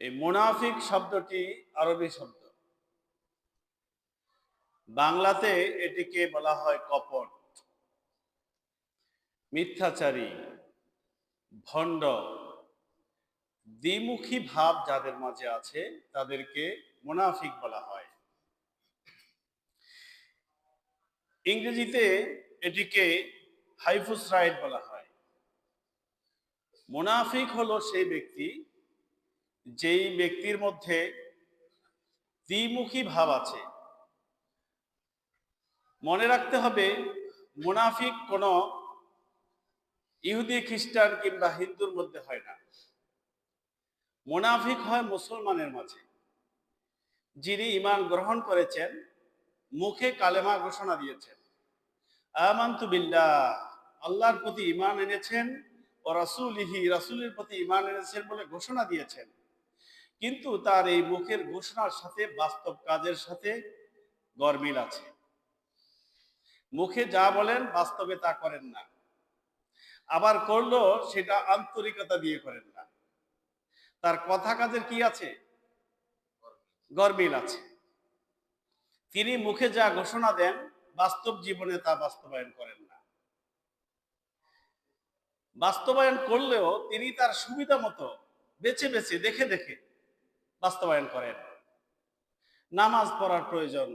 এই মুনাফিক শব্দটি আরবি শব্দ। বাংলাতে এটিকে বলা হয় কপট, মিথ্যাচারী, ভণ্ড, দ্বিমুখী ভাব যাদের মাঝে আছে তাদেরকে মুনাফিক বলা হয়। ইংরেজিতে এটিকে হাইফোসাইড বলা হয়। মুনাফিক হলো সেই ব্যক্তি যেই ব্যক্তির মধ্যে দ্বিমুখী ভাব আছে। মনে রাখতে হবে, মুনাফিক কোনো ইহুদি, খ্রিস্টান কিংবা হিন্দুর মধ্যে হয় না। মুনাফিক হয় মুসলমানের মাঝে, যিনি ঈমান গ্রহণ করেছেন, মুখে কালেমা ঘোষণা দিয়েছেন, আমানতু বিল্লাহ, আল্লাহর প্রতি ঈমান এনেছেন, ও রাসূলিহি, রাসূলের প্রতি ঈমান এনেছেন বলে ঘোষণা দিয়েছেন, কিন্তু তার এই মুখের ঘোষণার সাথে বাস্তব কাজের সাথে গরমিল আছে। মুখে যা বলেন বাস্তবে তা করেন না, আবার করলো সেটা আন্তরিকতা দিয়ে করেন না। তার কথা কাজের কি আছে? গরমিল আছে। তিনি মুখে যা ঘোষণা দেন বাস্তব জীবনে তা বাস্তবায়ন করেন না। বাস্তবায়ন করলেও তিনি তার সুবিধা মতো বেছে বেছে দেখে দেখে বাস্তবায়ন করেন। নামাজ পড়ার প্রয়োজন,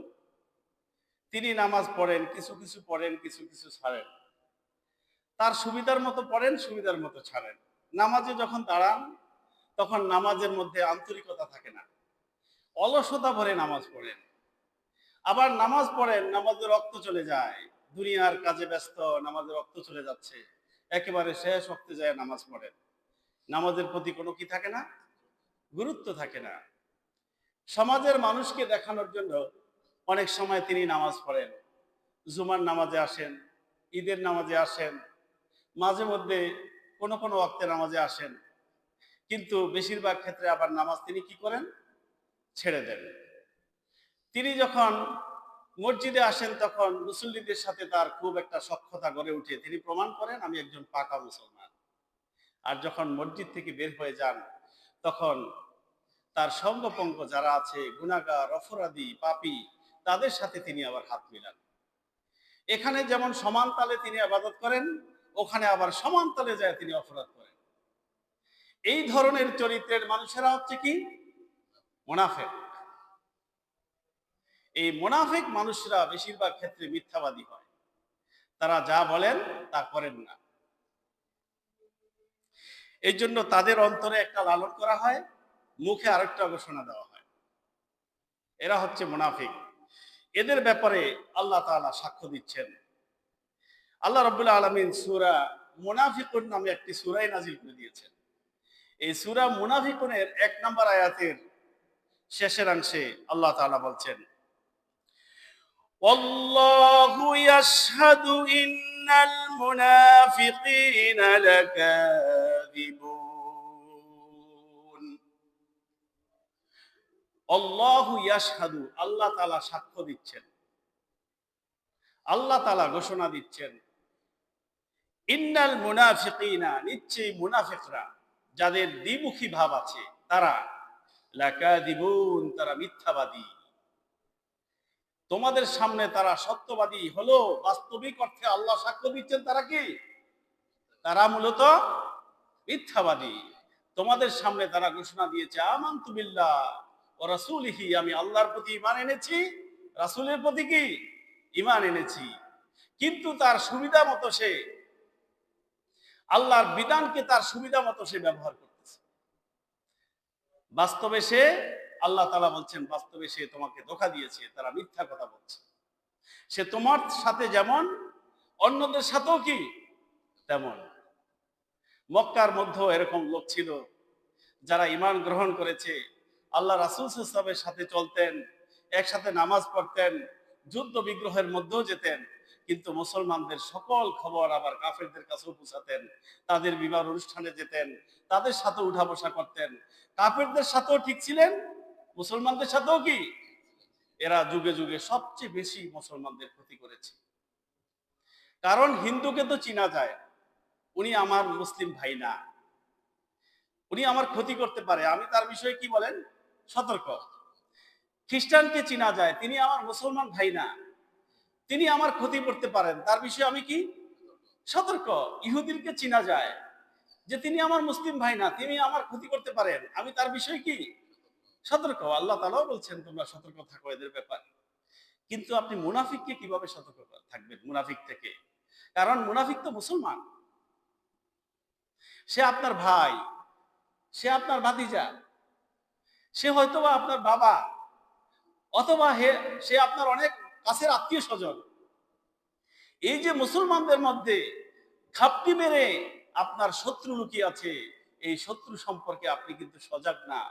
তিনি নামাজ পড়েন, কিছু কিছু পড়েন, কিছু কিছু ছাড়েন। তার সুবিধার মতো পড়েন, সুবিধার মতো ছাড়েন। নামাজে যখন দাঁড়ান তখন নামাজের মধ্যে আন্তরিকতা থাকে না, অলসতা ভরে নামাজ পড়েন। আবার নামাজ পড়েন, নামাজে রক্ত চলে যায়, দুনিয়ার কাজে ব্যস্ত, নামাজে রক্ত চলে যাচ্ছে, একেবারে শেষ ওয়াক্তে যায় নামাজ পড়েন। নামাজের প্রতি কোনো কি থাকে না, গুরুত্ব থাকে না। সমাজের মানুষকে দেখানোর জন্য অনেক সময় তিনি নামাজ পড়েন, জুমার নামাজে আসেন, ঈদের নামাজে আসেন, মাঝে মধ্যে কোনো কোনো ওয়াক্তে নামাজে আসেন, কিন্তু বেশিরভাগ ক্ষেত্রে আবার নামাজ তিনি কি করেন, ছেড়ে দেন। তিনি যখন মসজিদে আসেন তখন মুসল্লিদের সাথে তার খুব একটা সখ্যতা গড়ে উঠে, তিনি প্রমাণ করেন আমি একজন পাকা মুসলমান। আর যখন মসজিদ থেকে বের হয়ে যান তখন তার সঙ্গপঙ্গ যারা আছে, গুনাহগার, অপরাধী, পাপী, তাদের সাথে তিনি আবার হাত মিলান। এখানে যেমন সমান তালে তিনি ইবাদত করেন, ওখানে আবার সমান তালে যায় তিনি অপরাধ করেন। এই ধরনের চরিত্রের মানুষেরা হচ্ছে কি, মুনাফিক। এই মুনাফিক মানুষরা বেশিরভাগ ক্ষেত্রে মিথ্যাবাদী হয়। তারা যা বলেন তা করেন না। এই জন্য তাদের অন্তরে একটা লালন করা হয়, মুখে আরেকটা ঘোষণা দেওয়া হয়। এরা হচ্ছে মুনাফিক। এদের ব্যাপারে আল্লাহ তাআলা সাক্ষ্য দিচ্ছেন। আল্লাহ রাব্বুল আলামিন সূরা মুনাফিকুন নামে একটি সূরাই নাজিল করে দিয়েছেন। এই সূরা মুনাফিকুনের ১ নম্বর আয়াতের শেষের অংশে আল্লাহ তাআলা বলছেন, ওয়াল্লাহু ইয়াশহাদু ইন্নাল মুনাফিকিনা লাকাযিবুন। আল্লাহু ইয়াশহাদু, আল্লাহ তাআলা সাক্ষ্য দিচ্ছেন, আল্লাহ তাআলা ঘোষণা দিচ্ছেন, ইন্নাল মুনাফিকিনা, নিশ্চয়ই মুনাফিকরা, যাদের দ্বিমুখী ভাব আছে, তারা লাকাযিবুন, তারা মিথ্যাবাদী। তোমাদের সামনে তারা সত্যবাদী হলো, বাস্তবিক অর্থে আল্লাহ সাক্ষ্য দিচ্ছেন তারা কি, তারা মূলত মিথ্যাবাদী। তোমাদের সামনে তারা ঘোষণা দিয়েছে আমানতু বিল্লাহ ওয়া রাসূলিহি, আমি আল্লাহর প্রতি ঈমান এনেছি, রাসূলের প্রতি কি ঈমান এনেছি, কিন্তু তার সুবিধা মতো সে আল্লাহর বিধানকে তার সুবিধা মতো সে ব্যবহার করতেছে। বাস্তবে সে, আল্লাহ তাআলা বলছেন, বাস্তবে সে তোমাকে ধোঁকা দিয়েছে, তারা মিথ্যা কথা বলছে। সে তোমার সাথে যেমন, অন্যদের সাথেও কি তেমন। মক্কার মধ্যেও এরকম লোক ছিল যারা ঈমান গ্রহণ করেছে, আল্লাহ রাসূল সাল্লাল্লাহু আলাইহি ওয়াসাল্লামের সাথে চলতেন, একসাথে নামাজ পড়তেন, যুদ্ধ বিগ্রহের মধ্যেও যেতেন, কিন্তু মুসলমানদের সকল খবর আবার কাফেরদের কাছেও পৌঁছাতেন। তাদের বিবাহ অনুষ্ঠানে যেতেন, তাদের সাথে উঠা বসা করতেন। কাফেরদের সাথেও ঠিক ছিলেন, মুসলমানদের সাথেও কি, এরা যুগে যুগে সবচেয়ে বেশি মুসলমানদের ক্ষতি করেছে। কারণ হিন্দুকে তো চিনা যায়, উনি আমার মুসলিম ভাই না। উনি আমার ক্ষতি করতে পারে, আমি তার বিষয়ে কি বলেন, সতর্ক। খ্রিস্টানকে চিনা যায়, তিনি আমার মুসলমান ভাই না, তিনি আমার ক্ষতি করতে পারেন, তার বিষয়ে আমি কি, সতর্ক। ইহুদিনকে চিনা যায় যে তিনি আমার মুসলিম ভাই না, তিনি আমার ক্ষতি করতে পারেন, আমি তার বিষয়ে কি, সতর্ক। আল্লাহ তাআলাও বলছেন তোমরা সতর্ক থাকো এদের ব্যাপারে। কিন্তু আপনি মুনাফিককে কিভাবে সতর্ক থাকবেন মুনাফিক থেকে? কারণ মুনাফিক তো মুসলমান, সে আপনার ভাই, সে আপনার ভাতিজা, সে হয়তোবা আপনার বাবা, অথবা সে আপনার অনেক কাছের আত্মীয় স্বজন। এই যে মুসলমানদের মধ্যে ঘাপটি মেরে আপনার শত্রু লুকিয়ে আছে, এই শত্রু সম্পর্কে আপনি কিন্তু সজাগ না।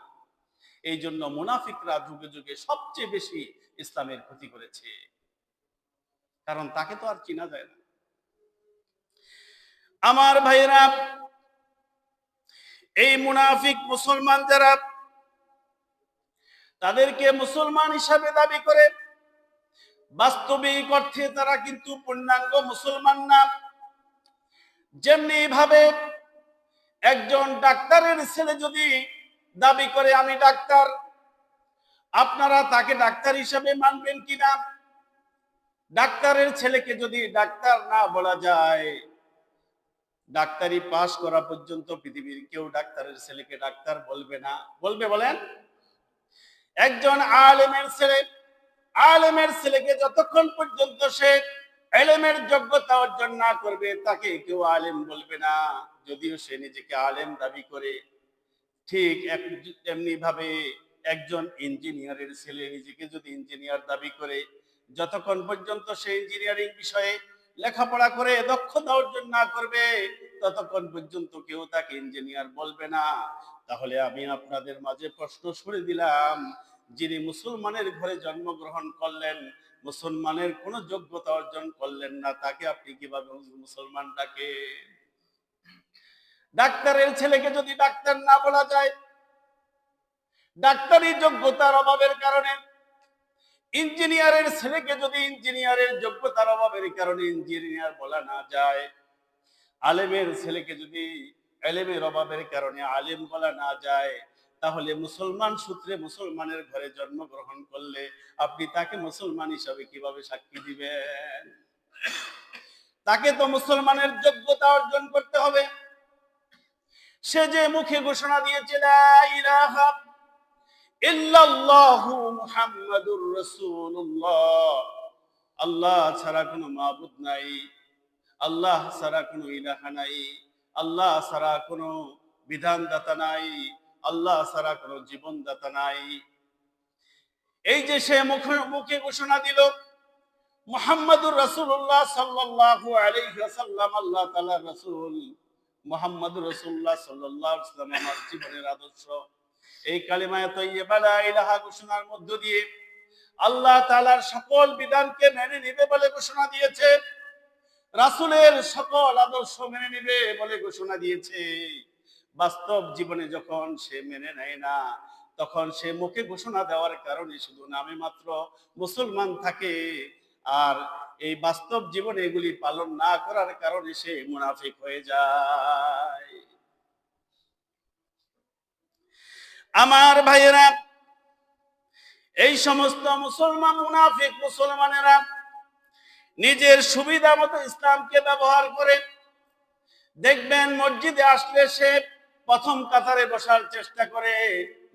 এই জন্য মুনাফিকরা যুগে যুগে সবচেয়ে বেশি ইসলামের ক্ষতি করেছে, কারণ তাকে তো আর চিনা যায় না। আমার ভাইয়েরা, এই মুনাফিক মুসলমান যারা, তাদেরকে মুসলমান হিসাবে দাবি করে, বাস্তবিক অর্থে তারা কিন্তু পূর্ণাঙ্গ মুসলমান না। যেমনি ভাবে একজন ডাক্তারের ছেলে যদি দাবি করে আমি ডাক্তার, আপনারা তাকে ডাক্তার হিসাবে মানবেন কিনা? ডাক্তারের ছেলেকে যদি ডাক্তার না বলা যায়, ডাক্তারি পাস করা পর্যন্ত পৃথিবীর কেউ ডাক্তারের ছেলেকে ডাক্তার বলবে না। বলবে বলেন? একজন আলেমের ছেলেকে যতক্ষণ পর্যন্ত সে এলেমের যোগ্যতা অর্জন না করবে, তাকে কেউ আলেম বলবে না, যদিও সে নিজেকে আলেম দাবি করে। ঠিক এমনি ভাবে একজন ইঞ্জিনিয়ারের ছেলে নিজেকে যদি ইঞ্জিনিয়ার দাবি করে, যতক্ষণ পর্যন্ত সে ইঞ্জিনিয়ারিং বিষয়ে লেখাপড়া করে দক্ষতা অর্জন না করবে, ততক্ষণ পর্যন্ত কেউ তাকে ইঞ্জিনিয়ার বলবে না। তাহলে আমি আপনাদের মাঝে প্রশ্ন ছুড়ে দিলাম, যিনি মুসলমানের ঘরে জন্মগ্রহণ করলেন, মুসলমানের কোনো যোগ্যতা অর্জন করলেন না, তাকে আপনি কিভাবে মুসলমান ডাকে? ডাক্তারের ছেলেকে যদি ডাক্তার না বলা যায়, ডাক্তারি যোগ্যতার অভাবের কারণে, ইঞ্জিনিয়ারের ছেলেকে যদি ইঞ্জিনিয়ারের যোগ্যতার অভাবের কারণে ইঞ্জিনিয়ার বলা না যায়, আলেমের ছেলেকে যদি এলেমের অভাবের কারণে আলেম বলা না যায়, তাহলে মুসলমান সূত্রে মুসলমানের ঘরে জন্মগ্রহণ করলে আপনি তাকে মুসলমান হিসাবে কিভাবে সাক্ষী দিবেন? তাকে তো মুসলমানের যোগ্যতা অর্জন করতে হবে। সে যে মুখে ঘোষণা দিয়েছে লা ইলাহা ইল্লাল্লাহু মুহাম্মাদুর রাসূলুল্লাহ, আল্লাহ ছাড়া কোনো মাবুদ নাই, আল্লাহ ছাড়া কোনো ইলাহা নাই, আল্লাহ ছাড়া কোনো বিধানদাতা নাই, আল্লাহ ছাড়া কোনো জীবনদাতা নাই। এই যে সে মুখে ঘোষণা দিল মুহাম্মাদুর রাসূলুল্লাহ সাল্লাল্লাহু আলাইহি ওয়াসাল্লাম আল্লাহ তাআলার রাসূল, মুহাম্মাদুর রাসূলুল্লাহ সাল্লাল্লাহু আলাইহি ওয়াসাল্লাম আমার জীবনের আদর্শ, এই কালিমায়ে তাইয়্যিবা লা ইলাহা ঘোষণার মধ্য দিয়ে আল্লাহ তাআলার সকল বিধানকে মেনে নিবে বলে ঘোষণা দিয়েছে, রাসূলের সকল আদর্শ মেনে নিবে বলে ঘোষণা দিয়েছে। বাস্তব জীবনে যখন সে মেনে নেয় না, তখন সে মুখে ঘোষণা দেওয়ার কারণে শুধু নামে মাত্র মুসলমান থাকে, আর এই বাস্তব জীবনে এগুলি পালন না করার কারণে সে মুনাফিক হয়ে যায়। আমার ভাইয়েরা, এই সমস্ত মুসলমান মুনাফিক মুসলমানেরা নিজের সুবিধা মতো ইসলামকে ব্যবহার করে, দেখবেন মসজিদে আসলে সে প্রথম কাতারে বসার চেষ্টা করে,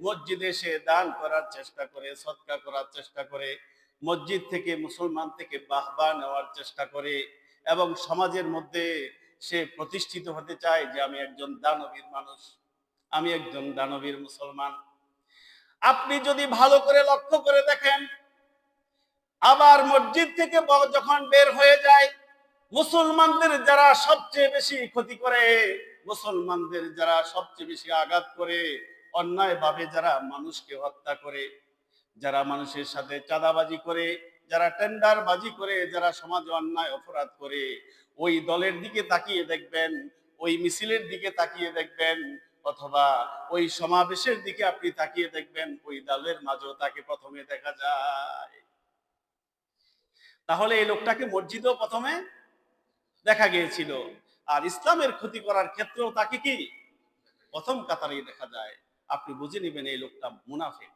মসজিদে সে দান করার চেষ্টা করে, সদকা করার চেষ্টা করে, মসজিদ থেকে মুসলমান থেকে বাহবা নেওয়ার চেষ্টা করে, এবং সমাজের মধ্যে সে প্রতিষ্ঠিত হতে চায় যে আমি একজন দানবীর মানুষ, আমি একজন দানবীর মুসলমান। আপনি যদি ভালো করে লক্ষ্য করে দেখেন, আবার মসজিদ থেকে যখন বের হয়ে যায়, মুসলমানদের যারা সবচেয়ে বেশি ক্ষতি করে, মুসলমানদের যারা সবচেয়ে বেশি আঘাত করে, অন্যায়ভাবে যারা মানুষকে হত্যা করে, যারা মানুষের সাথে চাঁদাবাজি করে, যারা টেন্ডারবাজি করে, যারা সমাজে অন্যায় অপরাধ করে, ওই দলের দিকে তাকিয়ে দেখবেন, ওই মিছিলের দিকে তাকিয়ে দেখবেন, অথবা ওই সমাবেশের দিকে আপনি তাকিয়ে দেখবেন, ওই দলের মাঝেও তাকে প্রথমে দেখা যায়। তাহলে এই লোকটাকে মসজিদেও প্রথমে দেখা গিয়েছিল, আর ইসলামের ক্ষতি করার ক্ষেত্রেও তাকে কি প্রথম কাতারেই দেখা যায়, আপনি বুঝে নেবেন এই লোকটা মুনাফিক।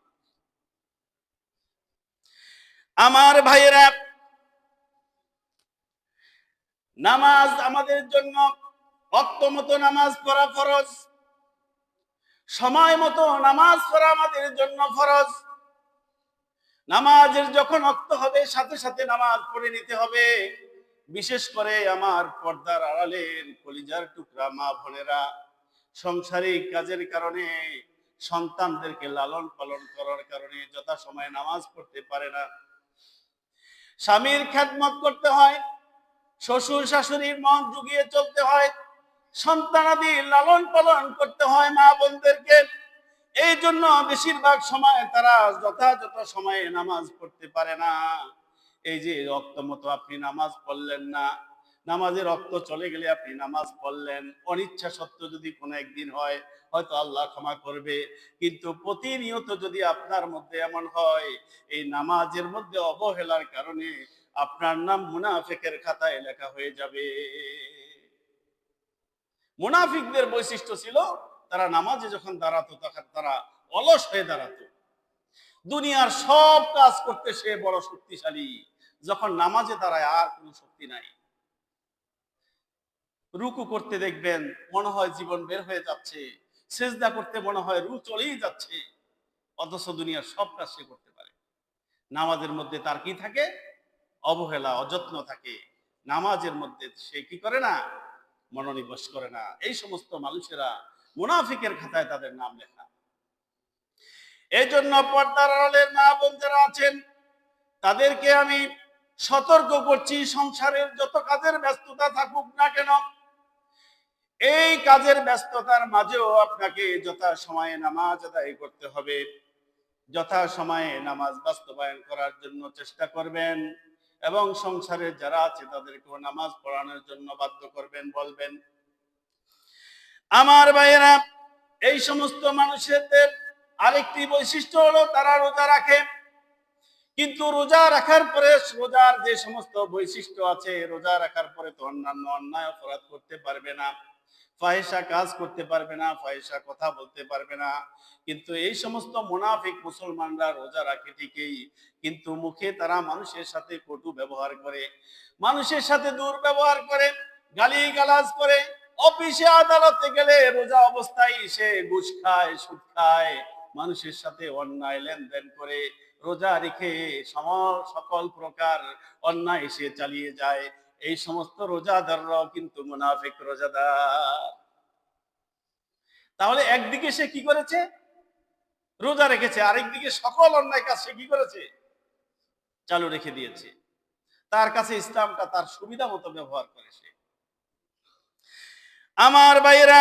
আমার ভাইয়েরা, নামাজ আমাদের জন্য ওয়াক্ত মতো নামাজ পড়া ফরজ, সময় মতো নামাজ পড়া আমাদের জন্য ফরজ। নামাজের যখন ওয়াক্ত হবে সাথে সাথে নামাজ পড়ে নিতে হবে। বিশেষ করে আমার পর্দার আড়ালের কলিজার টুকরা মা বোনেরা, সাংসারিক কাজের কারণে, সন্তানদেরকে লালন পালন করার কারণে যথাসময়ে নামাজ পড়তে পারে না। স্বামীর খেদমত করতে হয়, শ্বশুর শাশুড়ির মন জুগিয়ে চলতে হয়, সন্তানাদি লালন পালন করতে হয় মা বোনদেরকে। এই জন্য বেশিরভাগ সময় তারা যথাযথ সময়ে নামাজ পড়তে পারে না। এই যে রক্ত মতো আপনি নামাজ পড়লেন না, নামাজের রক্ত চলে গেলে আপনি নামাজ পড়লেন, অনিচ্ছা সত্ত্বেও যদি কোনো একদিন হয় হয়তো আল্লাহ ক্ষমা করবে, কিন্তু প্রতিনিয়ত যদি আপনার মধ্যে এমন হয়, এই নামাজের মধ্যে অবহেলার কারণে আপনার নাম মুনাফিকের খাতায় লেখা হয়ে যাবে। মুনাফিকদের বৈশিষ্ট্য ছিল, তারা নামাজে যখন দাঁড়াতো তখন তারা অলস হয়ে দাঁড়াতো। দুনিয়ার সব কাজ করতে সে বড় শক্তিশালী, যখন নামাজে দাঁড়ায় আর কোনো শক্তি নাই। রুকু করতে দেখবেন মনে হয় জীবন বের হয়ে যাচ্ছে, সেজদা করতে মনে হয় রু চলেই যাচ্ছে, অথচ দুনিয়ার সব কাজ সে করতে পারে। নামাজের মধ্যে তার কি থাকে? অবহেলা, অযত্ন থাকে। নামাজের মধ্যে সে কি করে না? মনোনিবেশ করে না। এই সমস্ত মানুষেরা মুনাফিকের খাতায় তাদের নাম লেখা। এই জন্য পর্দার আড়ালের মা বোন যারা আছেন তাদেরকে আমি সতর্ক করছি, সংসারের যত কাজের ব্যস্ততা থাকুক না কেন, এই কাজের ব্যস্ততার মাঝেও আপনাকে যথা সময়ে নামাজ আদায় করতে হবে। যথা সময়ে নামাজ বাস্তবায়ন করার জন্য চেষ্টা করবেন এবং সংসারের যারা আছে তাদেরকেও নামাজ পড়ানোর জন্য বাধ্য করবেন, বলবেন। আমার ভাইয়েরা, এই সমস্ত মানুষদের আরেকটি বৈশিষ্ট্য হলো তারা রোজা রাখে, কিন্তু রোজা রাখার পরে রোজার যে সমস্ত বৈশিষ্ট্য আছে, রোজা রাখার পরে তো অন্যান্য অন্যায় অপরাধ করতে পারবে না, ফাহিশা কাজ করতে পারবে না, ফাহিশা কথা বলতে পারবে না। কিন্তু এই সমস্ত মুনাফিক মুসলমানরা রোজা রাখে ঠিকই, কিন্তু মুখে তারা মানুষের সাথে কটু ব্যবহার করে, মানুষের সাথে দুর্ব্যবহার করে, গালিগালাজ করে। অফিসে আদালতে গেলে রোজা অবস্থায় সে ঘুষ খায়, সুদ খায়, মানুষের সাথে অন্যায় লেনদেন করে, রোজা রেখে সকল প্রকার অন্যায় সে চালিয়ে যায়। এই সমস্ত রোজাদাররাও কিন্তু মুনাফিক রোজাদার। তাহলে একদিকে সে কি করেছে? রোজা রেখেছে, আরেকদিকে সকল অন্যায় কাজ সে কি করেছে? চালু রেখে দিয়েছে। তার কাছে ইসলামটা তার সুবিধা মতো ব্যবহার করে সে। আমার ভাইয়েরা,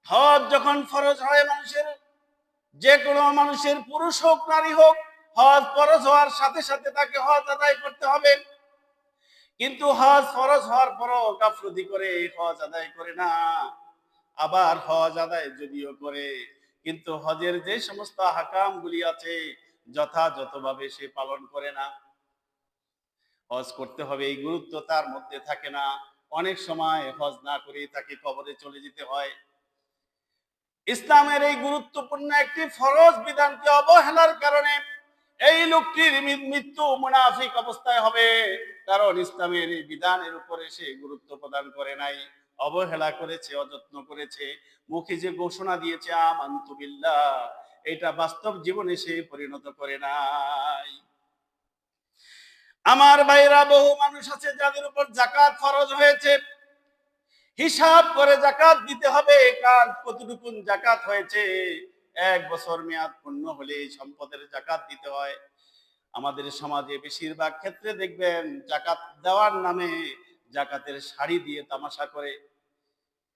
হজ যখন ফরজ হয় মানুষের, যে কোনো মানুষের, পুরুষ হোক নারী হোক, হজ ফরজ হওয়ার সাথে সাথে তাকে হজ আদায় করতে হবে। কিন্তু হজ ফরজ হওয়ার পরও গাফলতি করে হজ আদায় করে না। আবার হজ আদায় যদিও করে, কিন্তু হজের যে সমস্ত হাকাম গুলি আছে যথাযথভাবে সে পালন করে না। হজ করতে হবে এই গুরুত্ব তার মধ্যে থাকে না। অনেক সময় হজ না করে তাকে কবরে চলে যেতে হয়। ইসলামের এই গুরুত্বপূর্ণ একটি ফরজ বিধানকে অবহেলার কারণে এই লোকটির মৃত্যু মুনাফিক অবস্থায় হবে, কারণ ইসলামের এই বিধানের উপরে সে গুরুত্ব প্রদান করে নাই, অবহেলা করেছে, অযত্ন করেছে। মুখে যে ঘোষণা দিয়েছে আমানতু বিল্লাহ, এটা বাস্তব জীবনে সে পরিণত করে নাই। আমার ভাইরা, বহু মানুষ আছে যাদের উপর যাকাত ফরজ হয়েছে, হিসাব করে যাকাত দিতে হবে, কার কতটুকু যাকাত হয়েছে। এক বছর মেয়াদ পূর্ণ হলে সম্পদের যাকাত দিতে হয়। আমাদের সমাজে বেশিরভাগ ক্ষেত্রে দেখবেন যাকাত দেওয়ার নামে যাকাতের শাড়ি দিয়ে তামাশা করে,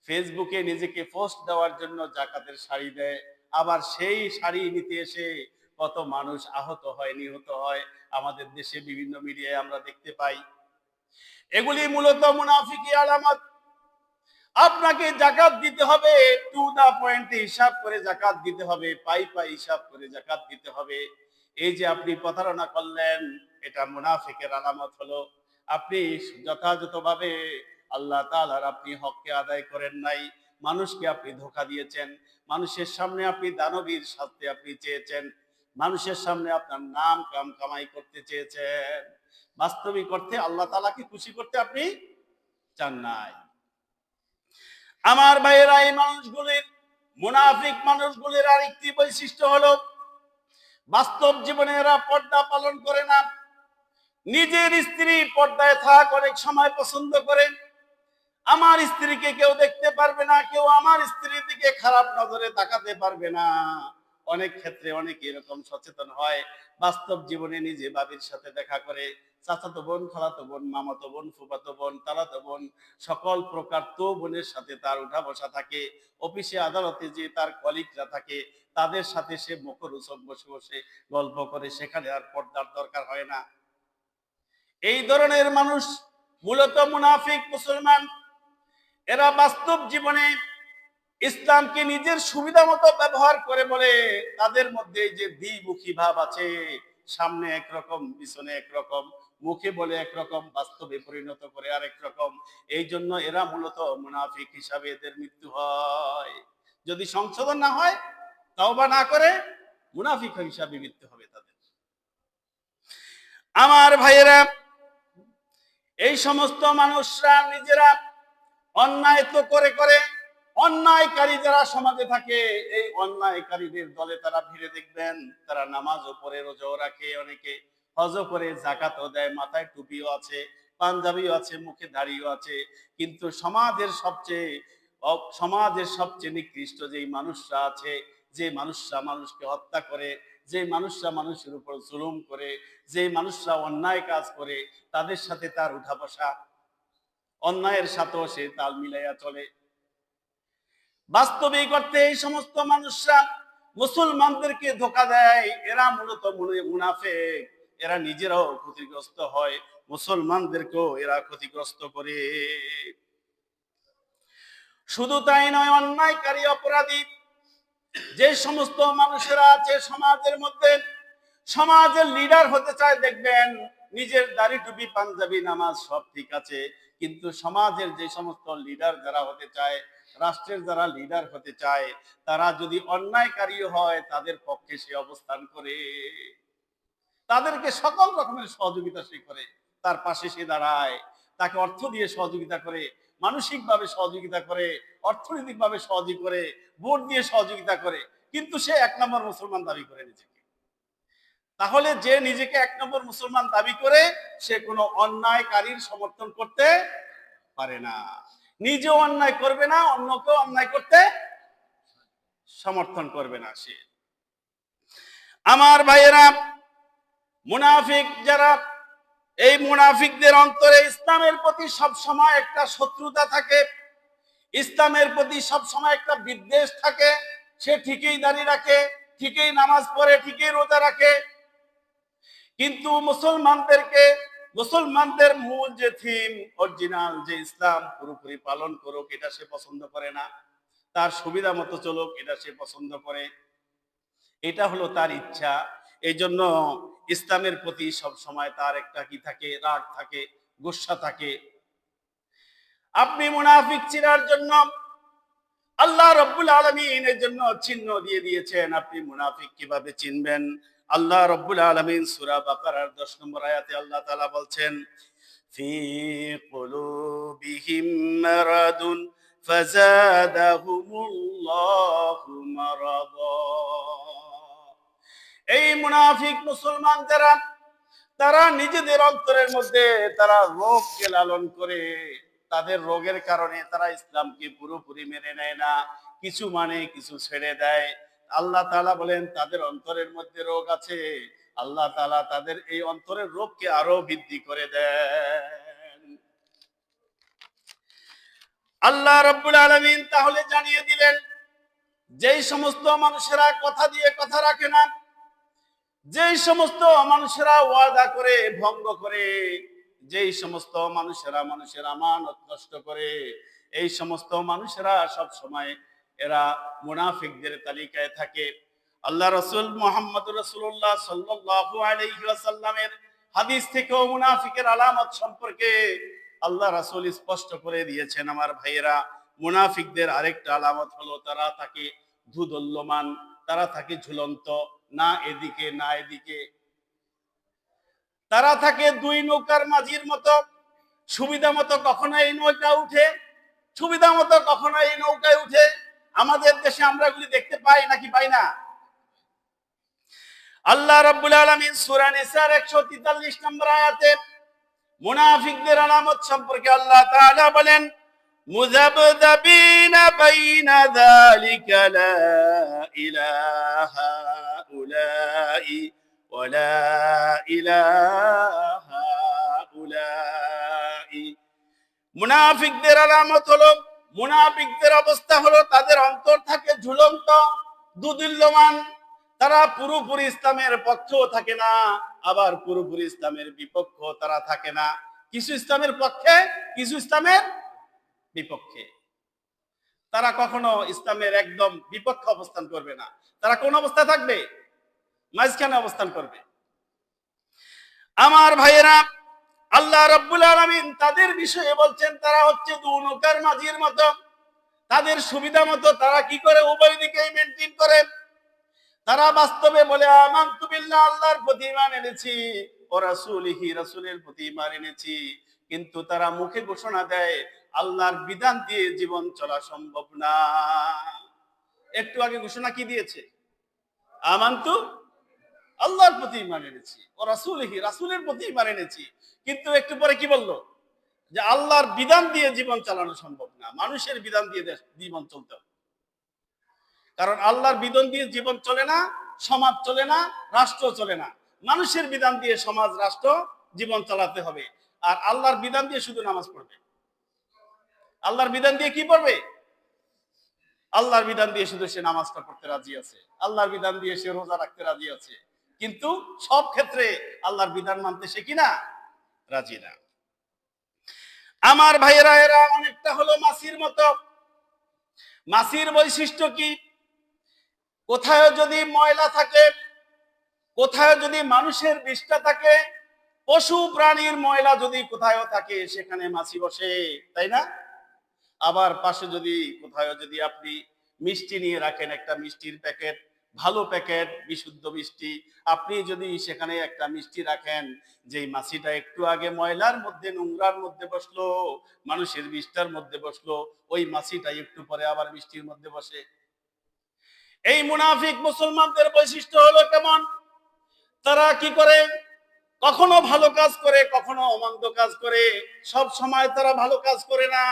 ফেসবুকে নিজেকে পোস্ট দেওয়ার জন্য যাকাতের শাড়ি দেয়, আবার সেই শাড়ি নিতে এসে কত মানুষ আহত হয়, নিহত হয়। আমাদের দেশে বিভিন্ন মিডিয়ায় আমরা দেখতে পাই। এগুলি মূলত মুনাফিকি আলামত। আপনাকে যাকাত দিতে হবে, টু দা পয়েন্টে হিসাব করে যাকাত দিতে হবে, পাই পাই হিসাব করে যাকাত দিতে হবে। এই যে আপনি প্রতারণা করলেন, এটা মুনাফিকের আলামত হলো। আপনি যথাযথভাবে আল্লাহ তাআলার আপনি হককে আদায় করেন নাই, মানুষকে আপনি ধোঁকা দিয়েছেন, মানুষের সামনে আপনি দানবীর শাস্তি আপনি চেয়েছেন, মানুষের সামনে আপনার নাম কামাই করতে চেয়েছেন। বাস্তবিক অর্থে আল্লাহ তাআলাকে খুশি করতে আপনি চান নাই। আমার ভাইয়েরা, এই মানুষগুলির, মুনাফিক মানুষগুলির আরেকটি বৈশিষ্ট্য হলো বাস্তব জীবনে এরা পর্দা পালন করে না। নিজের স্ত্রী পর্দায় থাক অনেক সময় পছন্দ করে। আমার স্ত্রীকে কেউ দেখতে পারবে না, কেউ আমার স্ত্রীর দিকে খারাপ নজরে তাকাতে পারবে না। অনেক ক্ষেত্রে অনেকে এরকম সচেতন হয়, বাস্তব জীবনে নিজে বাবির সাথে দেখা করে, চাচাতো বোন, খালাতো বোন, মামাতো বোন, ফুফাতো বোন, তালাতো বোন, সকল প্রকার তো বোনের সাথে তার উঠা বসা থাকে। অফিসে আদালতে যে তার কলিগরা থাকে, তাদের সাথে সে মুখরোচক বসে বসে গল্প করে, সেখানে আর পর্দার দরকার হয় না। এই ধরনের মানুষ মূলত মুনাফিক মুসলমান। এরা বাস্তব জীবনে ইসলামকে নিজের সুবিধা মতো ব্যবহার করে বলে তাদের মধ্যে যে দ্বিমুখী ভাব আছে, সামনে একরকম পিছনে একরকম, মুখে বলে একরকম, বাস্তবে পরিণত করে আরেক রকম। এই জন্য এরা মূলত মুনাফিক হিসাবে এদের মৃত্যু হয়। যদি সংশোধন না হয়, তওবা না করে, মুনাফিক হিসাবে মৃত্যু হবে তাদের। আমার ভাইয়েরা, এই সমস্ত মানুষরা নিজেরা অন্যায় তো করে করে, অন্যায়কারী যারা সমাজে থাকে, এই অন্যায়কারীদের দলে তারা ভিড়ে দেখবেন, তারা নামাজও পড়ে, রোজাও রাখে, অনেকে হজও করে, জাকাতও দেয়, মাথায় টুপিও আছে, পাঞ্জাবিও আছে, মুখে দাড়িও আছে। কিন্তু সমাজের সবচেয়ে নিকৃষ্ট যেই মানুষরা আছে, যে মানুষরা মানুষকে হত্যা করে, যে মানুষরা মানুষের উপর জুলুম করে, যে মানুষরা অন্যায় কাজ করে, তাদের সাথে তার উঠা বসা, অন্যায়ের সাথেও সে তাল মিলাইয়া চলে। বাস্তবিক অর্থে এই সমস্ত মানুষরা মুসলমানদেরকে ধোঁকা দেয়। এরা মূলত মুনাফিক। এরা নিজেরাও ক্ষতিগ্রস্ত হয়, মুসলমানদেরকেও এরা ক্ষতিগ্রস্ত করে। শুধু তাই নয়, অন্যায়কারী অপরাধী যে সমস্ত মানুষেরা আছে সমাজের মধ্যে, সমাজের লিডার হতে চায়, দেখবেন নিজের দাড়ি টুপি পাঞ্জাবি নামাজ সব ঠিক আছে, কিন্তু সমাজের যে সমস্ত লিডার যারা হতে চায়, রাষ্ট্রের যারা লিডার হতে চায়, তারা যদি অন্যায়কারী হয়, তাদের পক্ষে সে অবস্থান করে, তাদেরকে সকল রকমের সহযোগিতা সে করে, তার পাশে সে দাঁড়ায়, তাকে অর্থ দিয়ে সহযোগিতা করে, মানসিকভাবে সহযোগিতা করে, অর্থনৈতিকভাবে সহযোগিতা করে, ভোট দিয়ে সহযোগিতা করে, কিন্তু সে 1 নম্বর মুসলমান দাবি করে নিজেকে। তাহলে যে নিজেকে 1 নম্বর মুসলমান দাবি করে, সে কোনো অন্যায়কারীর সমর্থন করতে পারে না, নিজেও অন্যায় করবে না, অন্যকেও অন্যায় করতে সমর্থন করবে না সে। আমার ভাইয়েরা, মুনাফিক যারা, এই মুনাফিকদের অন্তরে ইসলামের প্রতি সব সময় একটা শত্রুতা থাকে, ইসলামের প্রতি সব সময় একটা বিদ্বেষ থাকে। সে ঠিকই দাঁড়িয়ে রাখে, ঠিকই নামাজ পড়ে, ঠিকই রোজা রাখে, কিন্তু মুসলমানদের মূল যে থিম, অরিজিনাল যে ইসলাম পুরোপুরি পালন করুক, এটা সে পছন্দ করে না। তার সুবিধা মতো চলুক, এটা সে পছন্দ করে, এটা হলো তার ইচ্ছা। এই জন্য ইসলামের প্রতি সব সময় তার একটা কি থাকে, রাগ থাকে, গুসা থাকে। আপনি মুনাফিক চিনার জন্য আল্লাহ রাব্বুল আলামিন এর জন্য চিহ্ন দিয়ে দিয়েছেন। আপনি মুনাফিক কিভাবে চিনবেন? আল্লাহ রাব্বুল আলামিন সূরা বাকারার 10 নম্বর আয়াতে আল্লাহ তাআলা বলছেন, ফি কুলুবিহিম মারাদুন ফাযাদাহুমুল্লাহু মারাদা। এই মুনাফিক মুসলমান যারা, তারা নিজেদের অন্তরের মধ্যে তারা রোগকে লালন করে, তাদের রোগের কারণে তারা ইসলামকে পুরোপুরি মেনে নেয় না, কিছু মানে কিছু ছেড়ে দেয়। আল্লাহ তাআলা বলেন তাদের অন্তরের মধ্যে রোগ আছে, আল্লাহ তাআলা তাদের এই অন্তরের রোগকে আরো বৃদ্ধি করে দেন। আল্লাহ রাব্বুল আলামিন তাহলে জানিয়ে দিলেন, যেই সমস্ত মানুষেরা কথা দিয়ে কথা রাখে না, যেই সমস্ত মানুষেরা ওয়াদা করে ভঙ্গ করে, যেই সমস্ত মানুষেরা মানুষের আমানত নষ্ট করে, এই সমস্ত মানুষেরা সব সময় এরা মুনাফিকদের তালিকায় থাকে। আল্লাহ রাসূল মুহাম্মদুর রাসূলুল্লাহ সাল্লাল্লাহু আলাইহি ওয়াসাল্লামের হাদিস থেকেও মুনাফিকের আলামত সম্পর্কে আল্লাহ রাসূল স্পষ্ট করে দিয়েছেন। আমার ভাইয়েরা, মুনাফিকদের আরেকটা আলামত হলো তারা থাকে ধুদল্যমান, তারা থাকে ঝুলন্ত, না এদিকে না এদিকে। তারা থাকে দুই নৌকার মাঝির মতো, সুবিধা মতো কখনো এই নৌকা উঠে, সুবিধা মতো কখনো এই নৌকায় উঠে। আমাদের দেশে আমরা এগুলি দেখতে পাই নাকি পাই না? আল্লাহ রাব্বুল আলামিন সূরা নিসার 143 নম্বর আয়াতে মুনাফিকদের আলামত সম্পর্কে আল্লাহ তাআলা বলেন, মুযাবযাবিনা বাইনা যালিকা লা ইলাহা উলাই ওয়া লা ইলাহা উলাই। মুনাফিকদের আলামত হলো, মুনাফিকদের অবস্থা হলো তাদের অন্তর থাকে ঝুলন্ত, দুদিল্যমান। তারা পুরোপুরি ইসলামের পক্ষেও থাকে না, আবার পুরোপুরি ইসলামের বিপক্ষেও তারা থাকে না। কিছু ইসলামের পক্ষে, কিছু ইসলামের বিপক্ষে। তারা কখনো ইসলামের একদম বিপক্ষে অবস্থান করবে না। তারা কোন অবস্থায় থাকবে? মাঝখানে অবস্থান করবে। আমার ভাইয়েরা, আল্লাহ রাব্বুল আলামিন তাদের বিষয়ে বলছেন তারা হচ্ছে দু নৌকার মাঝির মতো। তাদের সুবিধা মতো তারা কি করে? উভয় দিকেই মেনটেন করে। তারা বাস্তবে বলে আমানতু বিল্লাহ, আল্লাহর প্রতি ঈমান এনেছি, ও রাসূলিহি, রাসূলের প্রতি ঈমান এনেছি, কিন্তু তারা মুখে ঘোষণা দেয় আল্লাহর বিধান দিয়ে জীবন চলা সম্ভব না। একটু আগে ঘোষণা কি দিয়েছে? আমানতু, আল্লাহর প্রতি ঈমান এনেছি, ও রাসূলিহি, রাসূলের প্রতি ঈমান এনেছি, কিন্তু একটু পরে কি বলল? যে আল্লাহর বিধান দিয়ে জীবন চালানো সম্ভব না, মানুষের বিধান দিয়ে জীবন চলতে হবে। কারণ আল্লাহর বিধান দিয়ে জীবন চলে না, সমাজ চলে না, রাষ্ট্র চলে না। মানুষের বিধান দিয়ে সমাজ, রাষ্ট্র, জীবন চালাতে হবে। আর আল্লাহর বিধান দিয়ে শুধু নামাজ পড়বে। আল্লাহর বিধান দিয়ে কি পড়বে? আল্লাহর বিধান দিয়ে শুধু সে নামাজটা পড়তে রাজি আছে, আল্লাহর বিধান দিয়ে সে রোজা রাখতে রাজি আছে, কিন্তু সব ক্ষেত্রে আল্লাহর বিধান মানতে সে কিনা রাজি না। আমার ভাইয়েরা, এরা অনেকটা হলো মাছির মতো। মাছির বৈশিষ্ট্য কি? কোথায় যদি ময়লা থাকে, কোথায় যদি মানুষের বিষ্ঠা থাকে, পশু প্রাণীর ময়লা যদি কোথায় থাকে, সেখানে মাছি বসে, তাই না? আবার পাশে যদি কোথায় যদি আপনি মিষ্টি নিয়ে রাখেন, একটা মিষ্টির প্যাকেট, ভালো প্যাকেট, বিশুদ্ধ মিষ্টি, আপনি যদি সেখানে একটা মিষ্টি রাখেন, যেই মাছিটা একটু আগে ময়লার মধ্যে, নোংরার মধ্যে বসলো, মানুষের বিষ্ঠার মধ্যে বসলো, ওই মাছিটা একটু পরে আবার মিষ্টির মধ্যে বসে। এই মুনাফিক মুসলমানদের বৈশিষ্ট্য হলো কেমন? তারা কি করে? কখনো ভালো কাজ করে, কখনো অমন্দ কাজ করে, সব সময় তারা ভালো কাজ করে না।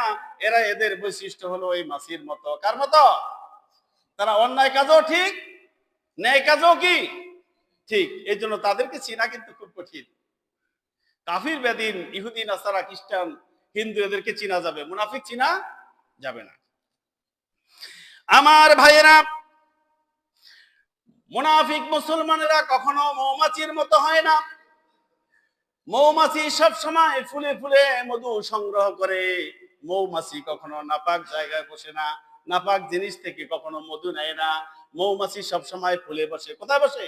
এদের বৈশিষ্ট্য হলো এই মাছির মতো। কার মতো? তারা অন্যায় কাজও ঠিক, ন্যায় কাজও কি ঠিক। এই জন্য তাদেরকে চিনা কিন্তু খুব কঠিন। কাফির, বেদিন, ইহুদি, নাসারা, খ্রিস্টান, হিন্দু, এদেরকে চিনা যাবে, মুনাফিক চিনা যাবে না। আমার ভাইয়েরা, মুনাফিক মুসলমানেরা কখনো মৌমাছির মতো হয় না। মৌমাছি সব সময় ফুলে ফুলে মধু সংগ্রহ করে। মৌমাছি কখনো নাপাক জায়গায় বসে না, নাপাক জিনিস থেকে কখনো মধু নেয় না। মৌমাছি সব সময় ফুলে বসে। কোথায় বসে?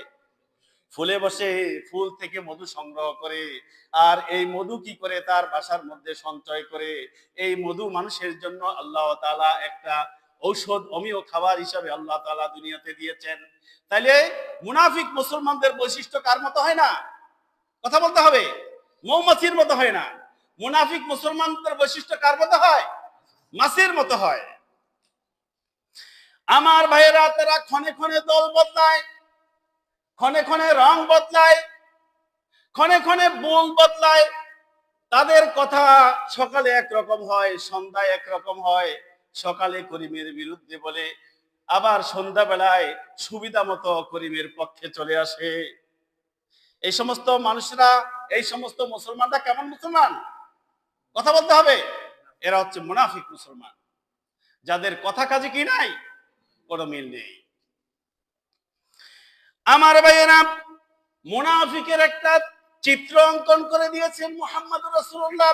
ফুলে বসে, ফুল থেকে মধু সংগ্রহ করে। আর এই মধু কি করে? তার বাসার মধ্যে সঞ্চয় করে। এই মধু মানুষের জন্য আল্লাহ তাআলা একটা ঔষধ, অমীয় খাবার হিসাবে আল্লাহ তাআলা দুনিয়াতে দিয়েছেন। তাইলে মুনাফিক মুসলমানদের বৈশিষ্ট্য কার মতো হয় না? কথা বলতে হবে। মৌমাছির মতো হয় না। মুনাফিক মুসলমানদের বৈশিষ্ট্য কার মতো হয়? মাছির মতো হয়। আমার ভাইয়েরা, তারা ক্ষণে ক্ষণে দল বদলায়, ক্ষণে ক্ষণে রং বদলায়, ক্ষণে ক্ষণে বল বদলায়। তাদের কথা সকালে একরকম হয়, সন্ধ্যায় একরকম হয়। সকালে করিমের বিরুদ্ধে বলে, আবার সন্ধ্যাবেলায় সুবিধা মতো করিমের পক্ষে চলে আসে। এই সমস্ত মানুষরা, এই সমস্ত মুসলমানরা কেমন মুসলমান? কথা বলতে হবে। এরা হচ্ছে মুনাফিক মুসলমান, যাদের কথা কাজে কি নাই, কোনো মিল নেই। আমার ভাইয়েরা, মুনাফিকের একটা চিত্র অঙ্কন করে দিয়েছেন মুহাম্মদুর রাসূলুল্লাহ।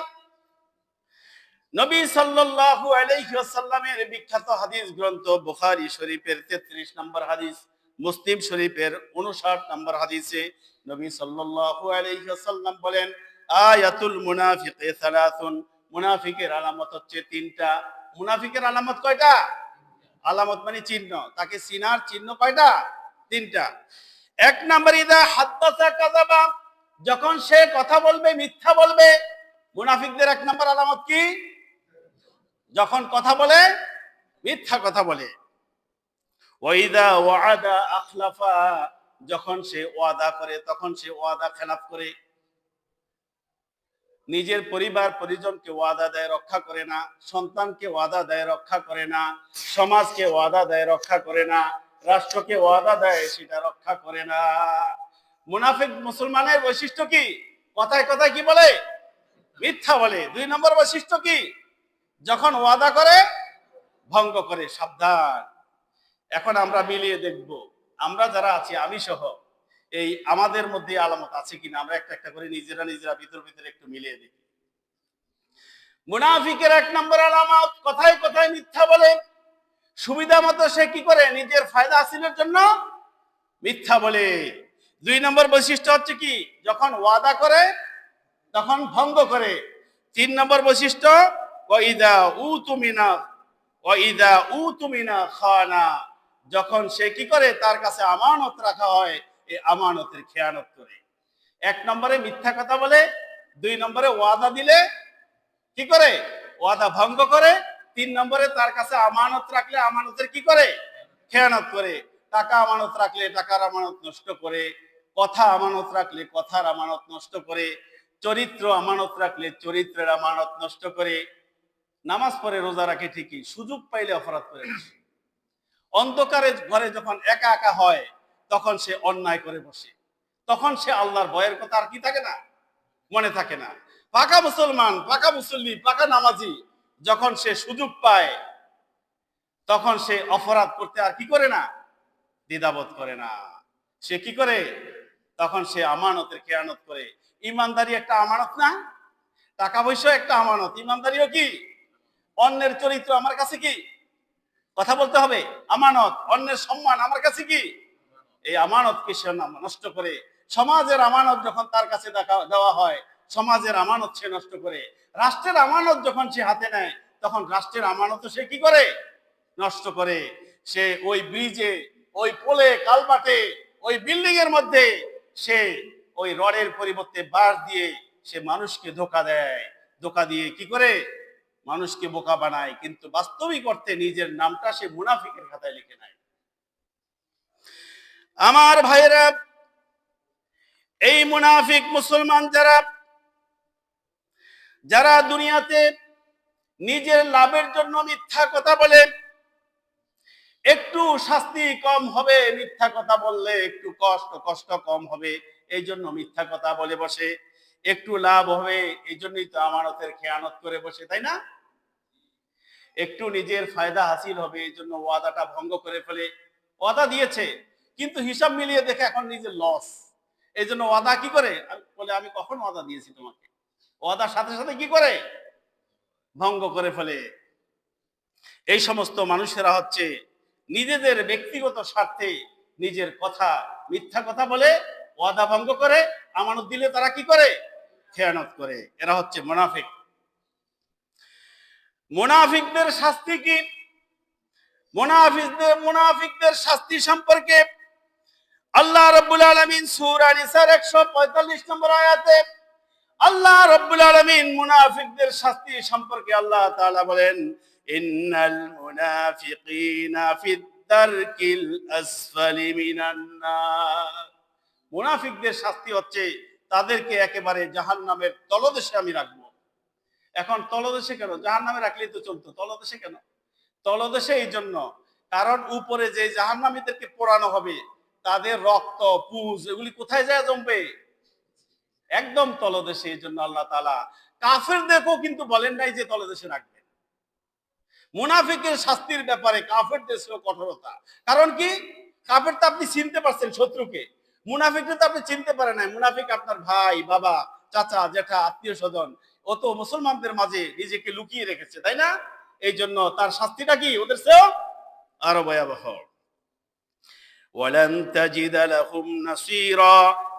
নবী সাল্লাল্লাহু আলাইহি ওয়াসাল্লামের বিখ্যাত হাদিস গ্রন্থ বুখারী শরীফের 33 নম্বর হাদিস, মুসলিম শরীফের 59 নম্বর হাদিসে নবী সাল্লাল্লাহু আলাইহি ওয়াসাল্লাম বলেন, আয়াতুল মুনাফিকি সালাসুন, মুনাফিকের আলামত হচ্ছে তিনটা। মুনাফিকের আলামত কয়টা? আলামত মানে চিহ্ন, তাকে চিনার চিহ্ন কয়টা? তিনটা। এক নাম্বার, ইদা হাদ্দাসা কাযাবা, যখন সে কথা বলবে মিথ্যা বলবে। মুনাফিকদের এক নাম্বার আলামত কি? যখন কথা বলে মিথ্যা কথা বলে। ওয়াইদা ওয়াদা আখলাফা, যখন সে ওয়াদা করে তখন সে ওয়াদা খেলাফ করে। নিজের পরিবার পরিজনকে ওয়াদা দেয়, রক্ষা করে না। সন্তানকে ওয়াদা দেয়, রক্ষা করে না। সমাজকে ওয়াদা দেয়, রক্ষা করে না। রাষ্ট্রকে ওয়াদা দেয়, সেটা রক্ষা করে না। মুনাফিক মুসলমানের বৈশিষ্ট্য কি? কথায় কথায় কি বলে? মিথ্যা বলে। দুই নম্বর বৈশিষ্ট্য কি? যখন ওয়াদা করে ভঙ্গ করে। সাবধান। এখন আমরা মিলিয়ে দেখব, আমরা যারা আছি, আমি সহ, এই আমাদের মধ্যে আলামত আছে কিনা। আমরা একটা একটা করে নিজেরা ভিতর ভিতরে একটু মিলিয়ে দেখি। মুনাফিকের এক নম্বর আলামত, কথায় কথায় মিথ্যা বলে। সুবিধা মতো সে কি করে? নিজের ফায়দা হাসিলের জন্য মিথ্যা বলে। দুই নম্বর বৈশিষ্ট্য হচ্ছে কি? যখন ওয়াদা করে তখন ভঙ্গ করে। তিন নম্বর বৈশিষ্ট্য, ওয়াইদা উতুমিনা ওয়াইদা উতুমিনা খানা, যখন সে কি করে? তার কাছে আমানত রাখা হয়, এই আমানতের খেয়ানত করে। এক নম্বরে মিথ্যা কথা বলে, দুই নম্বরে ওয়াদা দিলে কি করে? ওয়াদা ভঙ্গ করে। তিন নম্বরে তার কাছে আমানত রাখলে আমানতের কি করে? খেয়ানত করে। টাকা আমানত রাখলে টাকার আমানত নষ্ট করে। কথা আমানত রাখলে কথার আমানত নষ্ট করে। চরিত্র আমানত রাখলে চরিত্রের আমানত নষ্ট করে। নামাজ পড়ে রোজা রাখে ঠিকই, সুযোগ পাইলে অপরাধ করে বসে। অন্ধকারে ঘরে যখন একা একা হয় তখন সে অন্যায় করে বসে। তখন সে আল্লাহর ভয়ের কথা আর কি থাকে না? মনে থাকে না। পাকা মুসলমান, পাকা মুসল্লি, পাকা নামাজি যখন সে সুযোগ পায় তখন সে অপরাধ করতে আর কি করে না? দ্বিধাবোধ করে না। সে কি করে? তখন সে আমানতের খেয়ানত করে। ইমানদারি একটা আমানত না? টাকা পয়সা একটা আমানত, ইমানদারিও কি? অন্যের চরিত্র আমার কাছে কি? কথা বলতে হবে, আমানত। অন্যের সম্মান আমার কাছে কি? এই আমানতকে সে নষ্ট করে। সমাজের আমানত যখন তার কাছে দেওয়া হয়, সমাজের আমানত সে নষ্ট করে। রাষ্ট্রের আমানত যখন সে হাতে নেয় তখন রাষ্ট্রের আমানত সে কি করে? নষ্ট করে। সে ওই ব্রিজে, ওই পোলে, কালবাটে, ওই বিল্ডিং এর মধ্যে সে ওই রডের পরিবর্তে বাঁশ দিয়ে সে মানুষকে ধোকা দেয়। ধোকা দিয়ে কি করে? মানুষকে বোকা বানায়, কিন্তু বাস্তবিক অর্থে নিজের নামটা সে মুনাফিকের খাতায় লিখে নেয়। আমার ভাইরা, এই মুনাফিক মুসলমান যারা দুনিয়াতে নিজের লাভের জন্য মিথ্যা কথা বলে, একটু শাস্তি কম হবে মিথ্যা কথা বললে, একটু কষ্ট কম হবে এই জন্য মিথ্যা কথা বলে বসে। একটু লাভ হবে এই জন্যই তো আমানতের খেয়ানত করে বসে, তাই না? একটু নিজের ফায়দা হাসিল হবে এই জন্য ওয়াদাটা ভঙ্গ করে ফেলে। ওয়াদা দিয়েছে কিন্তু হিসাব মিলিয়ে দেখে এখন নিজের লস, এই জন্য ওয়াদা কি করে? বলে আমি কখন ওয়াদা দিয়েছি তোমাকে? ওয়াদার সাথে সাথে কি করে? ভঙ্গ করে ফেলে। এই সমস্ত মানুষেরা হচ্ছে নিজেদের ব্যক্তিগত স্বার্থে নিজের কথা মিথ্যা কথা বলে, ওয়াদা ভঙ্গ করে। আমানত দিলে তারা কি করে? খেয়ানত করে। এরা হচ্ছে মুনাফিক। মুনাফিকদের শাস্তি কি? মুনাফিকদের শাস্তি সম্পর্কে আল্লাহ রাব্বুল আলামিন সূরা নিসার 145 নম্বর আয়াতে আল্লাহ রাব্বুল আলামিন মুনাফিকদের শাস্তি সম্পর্কে আল্লাহ তাআলা বলেন, ইন্নাল মুনাফিকিনা ফিদ দারকিল আসফালি মিনান নার। মুনাফিকদের শাস্তি হচ্ছে তাদেরকে একেবারে জাহান্নামের তলদেশে আমি রাখবো। এখন তলদেশে কেন? জাহান্নামে রাখলেই তো চলতো, তলদেশে কেন? তলদেশে এই জন্য, কারণ উপরে যে জাহান্নামীদেরকে পোড়ানো হবে তাদের রক্ত পুজ এগুলি কোথায় যায় জমবে? একদম তলদেশে। এই জন্য আল্লাহ তাআলা কাফেরদেরকেও কিন্তু বলেন নাই যে তলদেশে রাখবেন। মুনাফিকের শাস্তির ব্যাপারে কাফেরদের ছিল কঠোরতা। কারণ কি? কাফের তো আপনি চিনতে পারছেন শত্রুকে, মুনাফিককে তো আপনি চিনতে পারেন না। মুনাফিক আপনার ভাই, বাবা, চাচা, জেঠা, আত্মীয় স্বজন। ও তো মুসলমানদের মাঝে নিজেকে লুকিয়ে রেখেছে, তাই না? এই জন্য তার শাস্তিটা কি ওদের চেয়েও আরো ভয়াবহ। ওয়ালান তাজিদা লাহুম নাসীরা,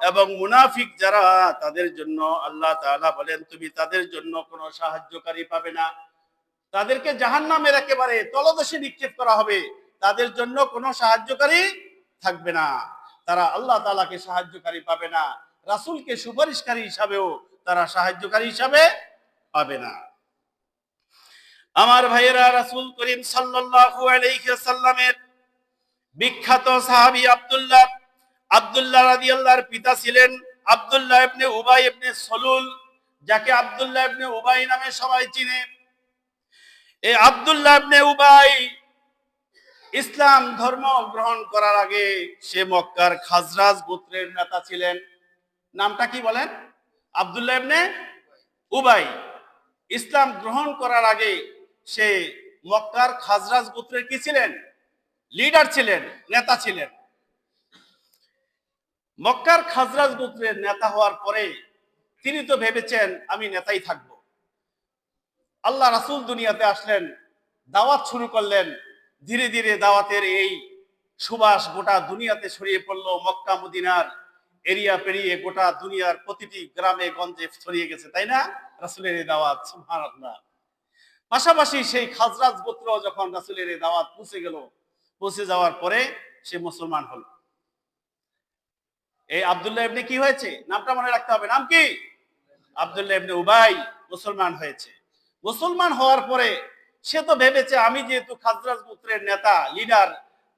এবং মুনাফিক যারা তাদের জন্য আল্লাহ তাআলা বলেন তুমি তাদের জন্য কোনো সাহায্যকারী পাবে না। তাদেরকে জাহান্নামের একেবারে তলদেশে নিক্ষেপ করা হবে। তাদের জন্য কোনো সাহায্যকারী থাকবে না, তারা আল্লাহ তাআলাকে সাহায্যকারী পাবে না, রাসূলকে সুপারিশকারী হিসাবেও তারা সাহায্যকারী হিসাবে পাবে না। আমার ভাইয়েরা, রাসূল করিম সাল্লাল্লাহু আলাইহি ওয়াসাল্লামের বিখ্যাত সাহাবী আব্দুল্লাহ রাদিয়াল্লাহর পিতা ছিলেন আব্দুল্লাহ ইবনে উবাই ইবনে সলুল, যাকে আব্দুল্লাহ ইবনে উবাই নামে সবাই চিনে। এই আব্দুল্লাহ ইবনে উবাই ইসলাম ধর্ম গ্রহণ করার আগে সে মক্কার খাজরাজ গোত্রের নেতা ছিলেন। নামটা কি বলেন? আব্দুল্লাহ ইবনে উবাই। ইসলাম গ্রহণ করার আগে সে মক্কার খাজরাজ গোত্রের কি ছিলেন? লিডার ছিলেন, নেতা ছিলেন। মক্কার খাজরাজ গোত্রের নেতা হওয়ার পরে তিনি তো ভেবেছেন আমি নেতাই থাকব। আল্লাহ রাসূল দুনিয়াতে আসলেন, দাওয়াত শুরু করলেন। ধীরে ধীরে দাওয়াতের এই সুবাস গোটা দুনিয়াতে ছড়িয়ে পড়লো। মক্কা মদিনার এরিয়া পেরিয়ে গোটা দুনিয়ার প্রতিটি গ্রামে গঞ্জে ছড়িয়ে গেছে, তাই না? রাসূলের এই দাওয়াত, সুবহানাল্লাহ। পাশাপাশি সেই খাজরাজ গোত্র যখন রাসূলের এই দাওয়াত পৌঁছে যাওয়ার পরে সে মুসলমান হলো। এই আব্দুল্লাহ ইবনে কি হয়েছে? নামটা মনে রাখতে হবে। নাম কি? আব্দুল্লাহ ইবনে উবাই মুসলমান হয়েছে। মুসলমান হওয়ার পরে সে তো ভেবেছে আমি যেহেতু খাজরাজ গোত্রের নেতা, লিডার,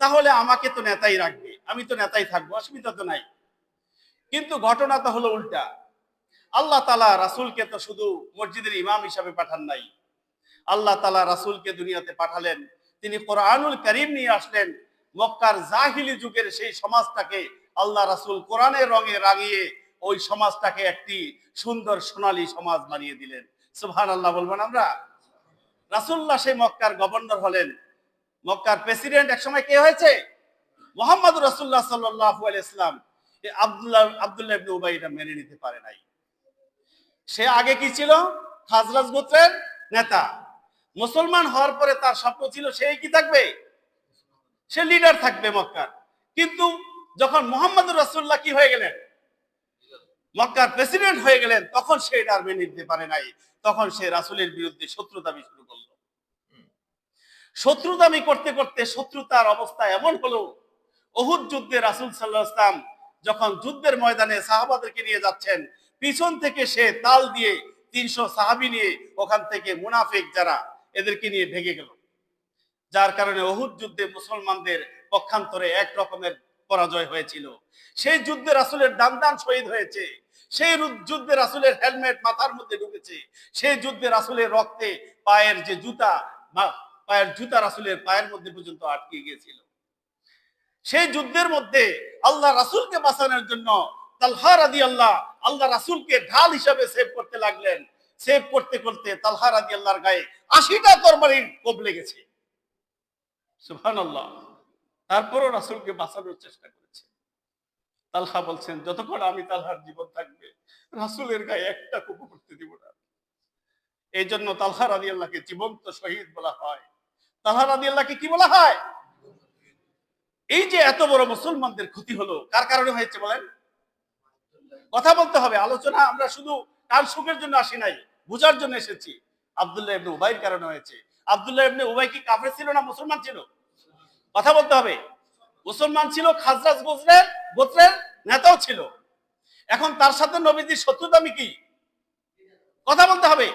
তাহলে আমাকে তো নেতাই রাখবে, আমি তো নেতাই থাকবো, অসুবিধা তো নাই। কিন্তু ঘটনা তো হলো উল্টা। আল্লাহ তাআলা রাসূলকে তো শুধু মসজিদের ইমাম হিসাবে পাঠান নাই, আল্লাহ তাআলা রাসূলকে দুনিয়াতে পাঠালেন। তিনি কোরআনুল কারীম নিয়ে আসলেন। মক্কার জাহিলি যুগের সেই সমাজটাকে আল্লাহ রাসূল কোরআনের রঙে রাঙিয়ে ওই সমাজটাকে একটি সুন্দর সোনালী সমাজ বানিয়ে দিলেন। সুবহানাল্লাহ বলবেন আমরা? রাসূলুল্লাহ সেই মক্কার গভর্নর হলেন। মক্কার প্রেসিডেন্ট একসময় কে হয়েছে? মুহাম্মদুর রাসূলুল্লাহ সাল্লাল্লাহু আলাইহি ওয়াসাল্লাম। এই আব্দুল্লাহ ইবনে উবাই এটা মেনে নিতে পারে নাই। সে আগে কি ছিল? খাজরাজ গোত্রের নেতা। মুসলমান হওয়ার পরে তার স্বপ্ন ছিল সেই কি থাকবে? সে লিডার থাকবে মক্কার। কিন্তু যখন মুহাম্মদুর রাসূলুল্লাহ কি হয়ে গেলেন? মক্কার প্রেসিডেন্ট হয়ে গেলেন, তখন সে এটা আর মেনে নিতে পারে নাই। তখন সে রাসূলের বিরুদ্ধে শত্রুতামি শুরু করলো। শত্রুতামি করতে করতে শত্রুতার অবস্থা এমন হলো, উহুদ যুদ্ধে রাসূল সাল্লাল্লাহু আলাইহি ওয়াসাল্লাম যখন যুদ্ধের ময়দানে সাহাবাদেরকে নিয়ে যাচ্ছেন, পিছন থেকে সে তাল দিয়ে 300 সাহাবী নিয়ে ওখান থেকে মুনাফিক যারা, এদেরকে নিয়ে ভেগে গেল। যার কারণে উহুদ যুদ্ধে মুসলমানদের পক্ষান্তরে এক রকমের পরাজয় হয়েছিল। সেই যুদ্ধে রাসূলের দান শহীদ হয়েছে। সেই যুদ্ধে রাসূলের হেলমেট মাথার মধ্যে ঢুকেছে। সেই যুদ্ধে রাসূলের রক্তে পায়ের যে জুতা রাসূলের পায়ের মধ্যে পর্যন্ত আটকে গিয়েছিল। সেই যুদ্ধের মধ্যে আল্লাহ রাসূলকে বাঁচানোর জন্য তালহা রাদিয়াল্লাহ আল্লাহ রাসূলকে ঢাল হিসাবে সেভ করতে লাগলেন। সেভ করতে করতে তালহা রাদিয়াল্লাহর গায়ে 80টা তরবারির কোপ লেগেছে। সুবহানাল্লাহ। তারপরও রাসূলকে বাঁচানোর চেষ্টা করেছে। তালহা বলছেন, যতক্ষণ আমি তালহার জীবন থাকবে রাসূলের গায়ে একটা কোপ করতে দিব না। এই জন্য তালহা রাদিয়াল্লাহকে জীবন্ত শহীদ বলা হয়। তালহা রাদিয়াল্লাহকে কি বলা হয়? এই যে এত বড় মুসলমানদের ক্ষতি হলো, কার কারণে হয়েছে বলেন? কথা বলতে হবে। আলোচনা আমরা শুধু কান সুখের জন্য আসি নাই, বুঝার জন্য এসেছি। আব্দুল্লাহ ইবনে উবাইর কারণে হয়েছে। আব্দুল্লাহ ইবনে উবাই কি কাফের ছিল না মুসলমান ছিল? কথা বলতে হবে। মুসলমান ছিল, খাজরাজ গোত্রের নেতাও ছিল। এখন তার সাথে নবীজির শত্রুতামি কি? কথা বলতে হবে।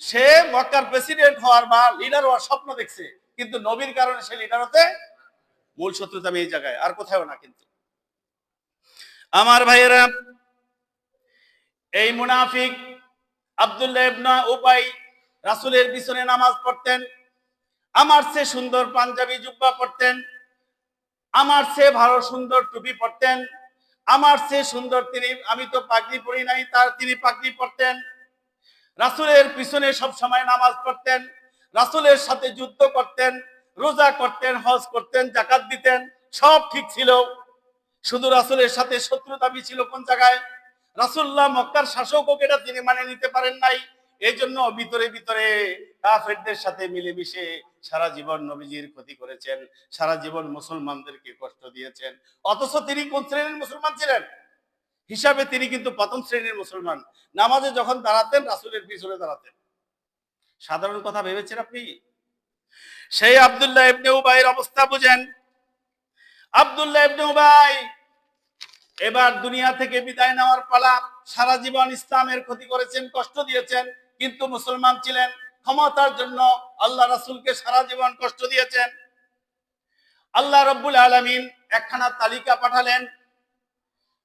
সে মক্কার প্রেসিডেন্ট হওয়ার বা লিডার হওয়ার স্বপ্ন দেখছে, কিন্তু নবীর কারণে সে লিডার হতে, মূল শত্রুতামি এই জায়গায়, আর কোথাও না। কিন্তু আমার ভাইয়েরা, এই মুনাফিক আব্দুল্লাহ ইবনে উবাই রাসূলের পিছনে নামাজ পড়তেন, আমার চেয়ে সুন্দর পাঞ্জাবি জুব্বা পড়তেন, আমার চেয়ে ভালো সুন্দর টুপি পড়তেন, আমার চেয়ে সুন্দর আমি তো পাগড়ি পরি নাই, তিনি পাগড়ি পড়তেন। রাসূলের পিছনে সব সময় নামাজ পড়তেন, রাসূলের সাথে যুদ্ধ করতেন, রোজা করতেন, হজ করতেন, যাকাত দিতেন, সব ঠিক ছিল। শুধু রাসূলের সাথে শত্রুতামি ছিল কোন জায়গায়? রাসূলুল্লাহ মক্কার শাসকও এটা তিনি মানে নিতে পারেন নাই। এই জন্য ভিতরে ভিতরে কাফেরদের সাথে মিলেমিশে সারা জীবন নবীজির ক্ষতি করেছেন, সারা জীবন মুসলমানদেরকে কষ্ট দিয়েছেন। অথচ তিনি কোন শ্রেণীর মুসলমান ছিলেন? হিসাবে তিনি কিন্তু প্রথম শ্রেণীর মুসলমান। নামাজে যখন দাঁড়াতেন রাসূলের পিছনে দাঁড়াতেন, সাধারণ কথা ভেবেছেন আপনি? সেই আব্দুল্লাহ ইবনে উবাইয়ের অবস্থা বুঝেন। আব্দুল্লাহ ইবনে উবাই এবার দুনিয়া থেকে বিদায় নেওয়ার পালা। সারা জীবন ইসলামের ক্ষতি করেছেন, কষ্ট দিয়েছেন, কিন্তু মুসলমান ছিলেন। ক্ষমতার জন্য আল্লাহ রাসূলকে সারা জীবন কষ্ট দিয়েছেন। আল্লাহ রাব্বুল আলামিন একখানা তালিকা পাঠালেন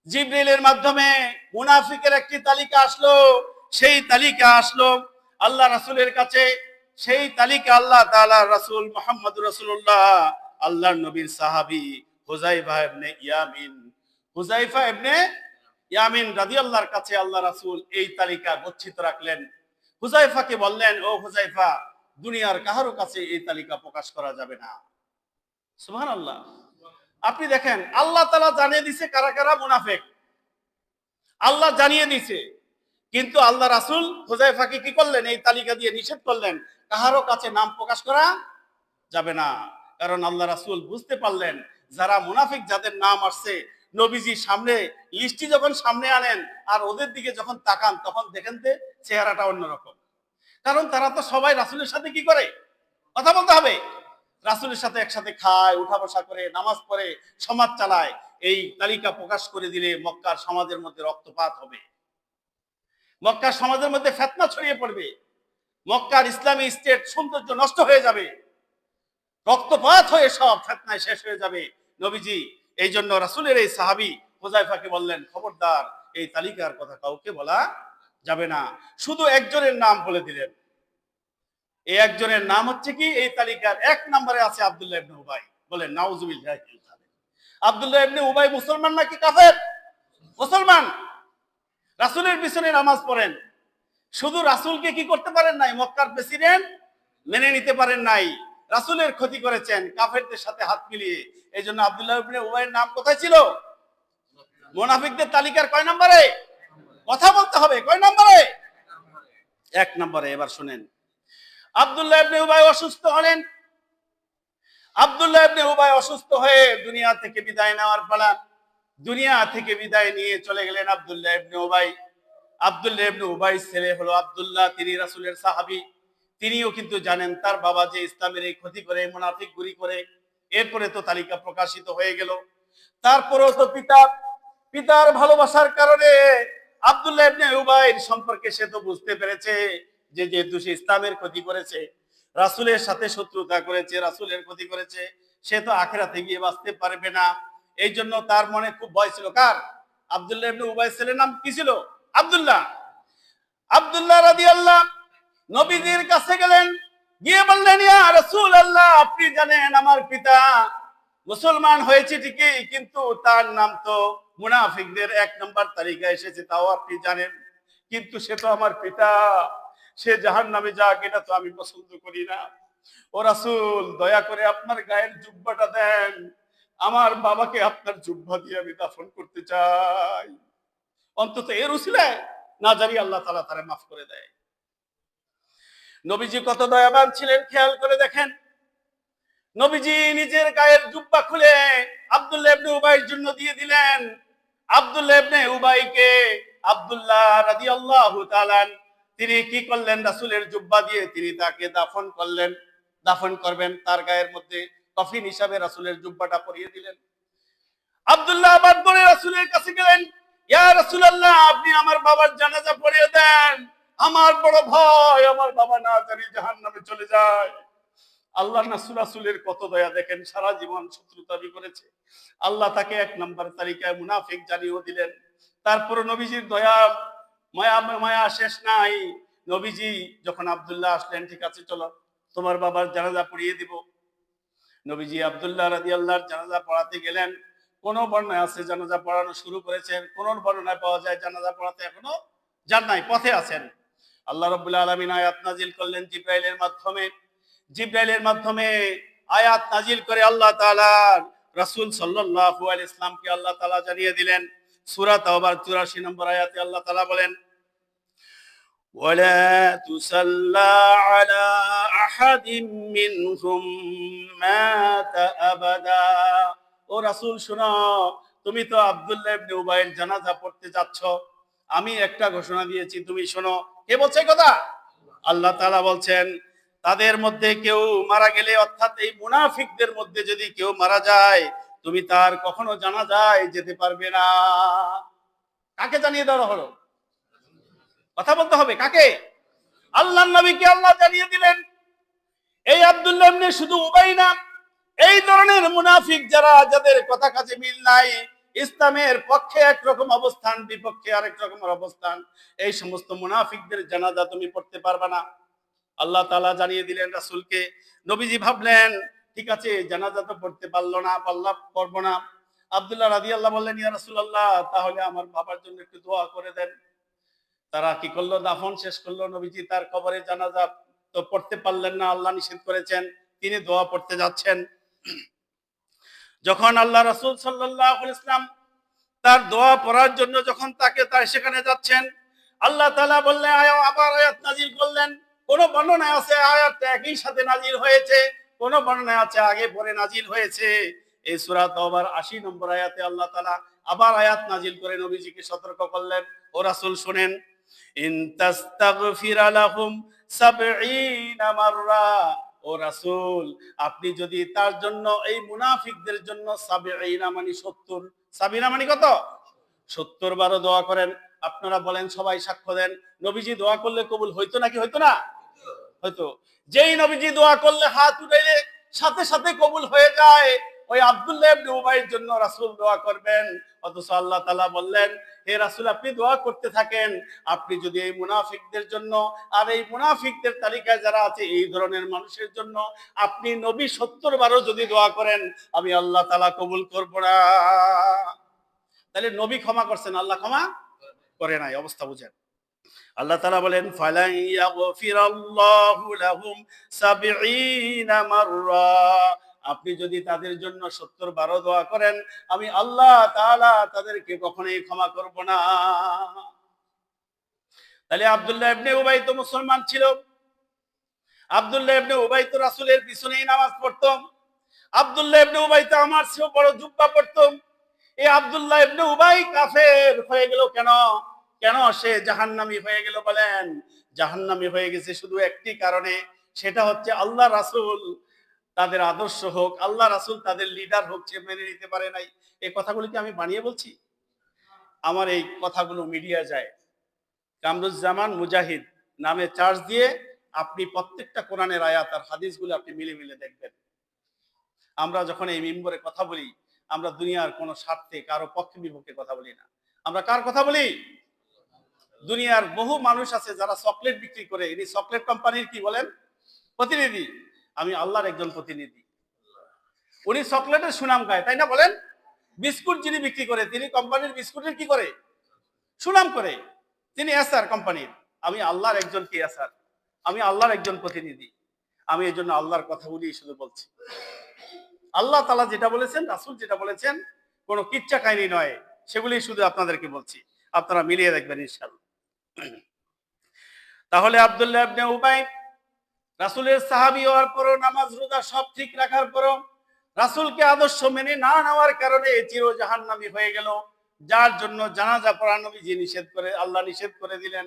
জিবরিলের মাধ্যমে। মুনাফিকের একটি তালিকা আসলো। সেই তালিকা আসলো আল্লাহ রাসূলের কাছে। সেই তালিকা আল্লাহ তাআলা রাসূল মুহাম্মদুর রাসূলুল্লাহ আল্লাহর নবীর সাহাবী হুযায়ফা ইবনে ইয়ামিন, হুযায়ফা ইবনে ইয়ামিন রাদিয়াল্লাহর কাছে আল্লাহ রাসূল এই তালিকা গচ্ছিত রাখলেন। হুযায়ফাকে বললেন, ও হুযায়ফা, দুনিয়ার কারো কাছে এই তালিকা প্রকাশ করা যাবে না। সুবহানাল্লাহ। আপনি দেখেন, আল্লাহ তাআলা জানিয়ে দিয়েছে কারা কারা মুনাফিক, আল্লাহ জানিয়ে দিয়েছে, কিন্তু আল্লাহ রাসূল হুযায়ফাকে কি করলেন? এই তালিকা দিয়ে নিষেধ করলেন, কারো কাছে নাম প্রকাশ করা যাবে না। কারণ আল্লাহ রাসূল বুঝতে পারলেন যারা মুনাফিক, যাদের নাম আসছে, নবীজি সামনে লিস্টি যখন সামনে আনেন আর ওদের দিকে যখন তাকান, তখন দেখেন যে চেহারাটা অন্যরকম। কারণ তারা তো সবাই রাসূলের সাথে কি করে? কথা বলতে হবে। রাসূলের সাথে একসাথে খায়, উঠা বসা করে, নামাজ পড়ে, সমাজ চালায়। এই তালিকা প্রকাশ করে দিলে মক্কার সমাজের মধ্যে রক্তপাত হবে, মক্কার সমাজের মধ্যে ফিতনা ছড়িয়ে পড়বে, মক্কার ইসলামী স্টেট সৌন্দর্য নষ্ট হয়ে যাবে, রক্তপাত হয়ে সব ফিতনায় শেষ হয়ে যাবে। নবীজি এই জন্য রাসূলের এই সাহাবী হুযায়ফাকে বললেন, খবরদার, এই তালিকার কথা কাউকে বলা যাবে না। শুধু একজনের নাম বলে দিলেন। এই একজনের নাম হচ্ছে কি? এই তালিকার 1 নম্বরে আছে আব্দুল্লাহ ইবনে উবাই। বলেন নাউযুবিল্লাহি। আব্দুল্লাহ ইবনে উবাই মুসলমান নাকি কাফের? মুসলমান। রাসূলের পিছনে নামাজ পড়েন। শুধু রাসূলকে কি করতে পারেন নাই? মক্কার প্রেসিডেন্ট মেনে নিতে পারেন নাই। রাসূলের ক্ষতি করেছেন কাফেরদের সাথে হাত মিলিয়ে। এই জন্য আব্দুল্লাহ ইবনে উবাইয়ের নাম কোথায় ছিল? মুনাফিকদের তালিকার কয় নম্বরে? কথা বলতে হবে, কয় নম্বরে? 1 নম্বরে। এবার শুনেন, আব্দুল্লাহ ইবনে উবাই অসুস্থ হলেন। আব্দুল্লাহ ইবনে উবাই অসুস্থ হয়ে দুনিয়া থেকে বিদায় নেওয়ার পালা। দুনিয়া থেকে বিদায় নিয়ে চলে গেলেন আব্দুল্লাহ ইবনে উবাই। আব্দুল্লাহ ইবনে উবাই ছেলে হলো আব্দুল্লাহ, তিনি রাসূলের সাহাবী। তিনিও কিন্তু জানেন তার বাবা যে ইসলামের এই ক্ষতি করে, মুনাফিকগুরি করে। এরপরে তো তালিকা প্রকাশিত হয়ে গেল। তারপরেও তো পিতার ভালোবাসার কারণে আব্দুল্লাহ ইবনে উবাইর সম্পর্কে সে তো বুঝতে পেরেছে যে যেহেতু সে ইসলামের ক্ষতি করেছে, রাসূলের সাথে শত্রুতা করেছে, রাসূলের ক্ষতি করেছে, সে তো আখিরাতে গিয়ে বাঁচতে পারবে না। এই জন্য তার মনে খুব ভয় ছিল। কার? আব্দুল্লাহ ইবনে উবাই ছেলের নাম কি ছিল? আব্দুল্লাহ। আব্দুল্লাহ রাদিয়াল্লাহু নবীজির কাছে গেলেন, গিয়ে বললেন, ইয়া রাসূলুল্লাহ, আপনি জানেন আমার পিতা মুসলমান হয়েছে ঠিকই, কিন্তু তার নাম তো মুনাফিকদের 1 নম্বর তালিকায় এসেছে, তাও আপনি জানেন, কিন্তু সে তো আমার পিতা, সে জাহান্নামে যাক, এটা তো আমি পছন্দ করি না। ও রাসূল, দয়া করে আপনার গায়ের জুব্বাটা দেন, আমার বাবাকে আপনার জুব্বা দিয়ে আমি দাফন করতে চাই। অন্তত এর উসিলায় না জানি আল্লাহ তাআলা তারে মাফ করে দেয়। নবীজি কত দয়াবান ছিলেন খেয়াল করে দেখেন। নবীজি নিজের গায়ের জুব্বা খুলে আব্দুল্লাহ ইবনে উবাইয়ের জন্য দিয়ে দিলেন। আব্দুল্লাহ ইবনে উবাইকে আব্দুল্লাহ রাদিয়াল্লাহু তাআলা তিনি কি করলেন? রাসূলের জুব্বা দিয়ে তিনি তাকে দাফন করলেন। দাফন করবেন, তার গায়ের মধ্যে কফিন হিসাবে রাসূলের জুব্বাটা পরিয়ে দিলেন। আব্দুল্লাহ আবার দৌড়ে রাসূলের কাছে গেলেন, ইয়া রাসূলুল্লাহ, আপনি আমার বাবার জানাজা পড়িয়ে দেন, আমার বড় ভয় আমার বাবা না জানি জাহান্নামে চলে যায়। আল্লাহ রাসূলের কত দয়া দেখেন, সারা জীবন শত্রুতাবি করেছে, আল্লাহ তাকে 1 নম্বর তালিকায় মুনাফিক জানিয়ে দিলেন। তারপর নবীজির দয়া মায়া শেষ নাই। নবীজি যখন আব্দুল্লাহ আসলেন, ঠিক আছে চলো তোমার বাবার জানাজা পড়িয়ে দিব। নবীজি আব্দুল্লাহ রাদিয়াল্লাহর জানাজা পড়াতে গেলেন। কোন বর্ণনায় আছে জানাজা পড়ানো শুরু করেছেন, কোন বর্ণনায় পাওয়া যায় জানাজা পড়াতে এখনো যান নাই, পথে আছেন। আল্লাহ রাব্বুল আলামিন আয়াত নাজিল করলেন জিবরাইলের মাধ্যমে। জিবরাইলের মাধ্যমে আয়াত নাজিল করে আল্লাহ তাআলা রাসূল সাল্লাল্লাহু আলাইহি ওয়াসাল্লামকে আল্লাহ তাআলা জানিয়ে দিলেন। সূরা তাওবার 84 নম্বর আয়াতে আল্লাহ তাআলা বলেন, ওয়ালা তুসাল্লা আলা আহাদিম মিনহুম মাতা আবাদা। ও রাসূল শুনো, তুমি তো আব্দুল্লাহ ইবনে উবাইয়ের জানাজা পড়তে যাচ্ছ, আমি একটা ঘোষণা দিয়েছি, তুমি শোনো। কে বলছে কথা? আল্লাহ তাআলা বলছেন তাদের মধ্যে কেউ মারা গেলে, অর্থাৎ এই মুনাফিকদের মধ্যে যদি কেউ মারা যায়, তুমি তার কখনো জানাজায় যেতে পারবে না। কাকে জানিয়ে দেওয়া হলো? কথা বলতে হবে, কাকে? আল্লাহর নবীকে আল্লাহ জানিয়ে দিলেন। এই আব্দুল্লাহ ইবনে শুধু উবাই না, এই ধরনের মুনাফিক যারা, যাদের কথা কাজে মিল নাই, ইসলামের পক্ষে একরকম অবস্থান, বিপক্ষে আরেক রকমের অবস্থান, এই সমস্ত মুনাফিকদের জানাজা তুমি পড়তে পারবে না। আল্লাহ তাআলা জানিয়ে দিলেন রাসূলকে। নবীজি ভাবলেন ঠিক আছে, জানাজা তো পড়তে পারলো না, পড়বো না। আব্দুল্লাহ রাদিয়াল্লাহু বললেন, ইয়া রাসূলুল্লাহ, তাহলে আমার বাবার জন্য একটু দোয়া করে দেন। তারা কি করলো? দাফন শেষ করলো। নবীজি তার কবরে জানাজা তো পড়তে পারলেন না, আল্লাহ নিষেধ করেছেন। তিনি দোয়া পড়তে যাচ্ছেন। যখন আল্লাহ রাসূল সাল্লাল্লাহু আলাইহি ওয়াসাল্লাম তার দোয়া পড়ার জন্য যখন তার সেখানে যাচ্ছেন, আল্লাহ তাআলা বললেন, আবার আয়াত নাজিল করলেন। কোন বর্ণনায় আছে আয়াতটা একই সাথে নাজিল হয়েছে, কোন বর্ণনায় আছে আগে পরে নাজিল হয়েছে। এই সূরা তাওবার 80 নম্বর আয়াতে আল্লাহ তাআলা আবার আয়াত নাজিল করে নবীজিকে সতর্ক করলেন, ও রাসূল শুনেন, ইন তাস্তাগফির লাহুম ৭০ মাররা, ও রাসূল, আপনি যদি তার জন্য, এই মুনাফিকদের জন্য ৭০ মানে ৭০, ৭০ মানে কত? ৭০ বারও দোয়া করেন। আপনারা বলেন, সবাই সাক্ষ্য দেন, নবীজি দোয়া করলে কবুল হইতো নাকি হইতো না? হয়তো। যেই নবীজি দোয়া করলে হাত উঠাইলে সাথে সাথে কবুল হয়ে যায়, ওই আব্দুল্লাহ ইবনে উবাইর জন্য রাসূল দোয়া করবেন। অথচ আল্লাহ তাআলা বললেন, হে রাসূল, আপনি দোয়া করতে থাকেন। আপনি যদি এই মুনাফিকদের জন্য, আর এই মুনাফিকদের তালিকায় যারা আছে এই ধরনের মানুষের জন্য আপনি নবী ৭০ বারও যদি দোয়া করেন, আমি আল্লাহ তাআলা কবুল করব না। তাহলে নবী ক্ষমা করছেন, আল্লাহ ক্ষমা করে নাই। অবস্থা বুঝেন। আল্লাহ তাআলা বলেন, ফালান ইয়াগফিরাল্লাহু লাহুম ৭০ মাররা, আপনি যদি তাদের জন্য ৭০ বারও দোয়া করেন, আমি আল্লাহ তাআলা তাদেরকে কখনোই ক্ষমা করব না। তাহলে আব্দুল্লাহ ইবনে উবাই তো মুসলমান ছিল। আব্দুল্লাহ ইবনে উবাই তো রাসূলের পিছনেই নামাজ পড়তো। আব্দুল্লাহ ইবনে উবাই তো আমার চেয়েও বড় জুব্বা পড়তো। এই আব্দুল্লাহ ইবনে উবাই কাফের হয়ে গেল কেন? কেন সে জাহান্নামী হয়ে গেল বলেন? জাহান্নামী হয়ে গেছে শুধু একটি কারণে, সেটা হচ্ছে আল্লাহ রাসূল তাদের আদর্শ হোক, আল্লাহ রাসূল তাদের লিডার হোক, সে মেনে নিতে পারে নাই। এই কথাগুলো কি আমি বানিয়ে বলছি? আমার এই কথাগুলো মিডিয়া যায়। কামরুজ্জামান মুজাহিদ নামে চার্জ দিয়ে আপনি প্রত্যেকটা কোরআনের আয়াত আর হাদিসগুলো আপনি মিলে মিলে দেখবেন। আমরা যখন এই মিম্বরে কথা বলি, আমরা দুনিয়ার কোনো স্বার্থে কারো পক্ষে বিপক্ষে কথা বলি না। আমরা কার কথা বলি? দুনিয়ার বহু মানুষ আছে যারা চকলেট বিক্রি করে, ইনি চকলেট কোম্পানির কি বলেন? প্রতিনিধি। আমি আল্লাহর একজন প্রতিনিধি। উনি চকলেটের সুনাম গায়, তাই না বলেন? বিস্কুট যিনি বিক্রি করে, তিনি কোম্পানির বিস্কুটের কি করে? সুনাম করে। তিনি এসআর কোম্পানির। আমি আল্লাহর একজন কি এসআর, আমি আল্লাহর একজন প্রতিনিধি। আমি এই জন্য আল্লাহর কথাগুলি শুধু বলছি। আল্লাহ তাআলা যেটা বলেছেন, রাসূল যেটা বলেছেন, কোনো কিচ্ছা কাহিনী নয়, সেগুলি শুধু আপনাদেরকে বলছি। আপনারা মিলিয়ে দেখবেন ইনশাআল্লাহ। তাহলে আব্দুল্লাহ ইবনে উবাই রাসূলের সাহাবী হওয়ার পরও, নামাজ রোজা সব ঠিক রাখার পরও রাসূলকে আদর্শ মেনে না নেওয়ার কারণে চির জাহান্নামী হয়ে গেল। যার জন্য জানাজা পড়া নবীজি নিষেধ করে, আল্লাহ নিষেধ করে দিলেন।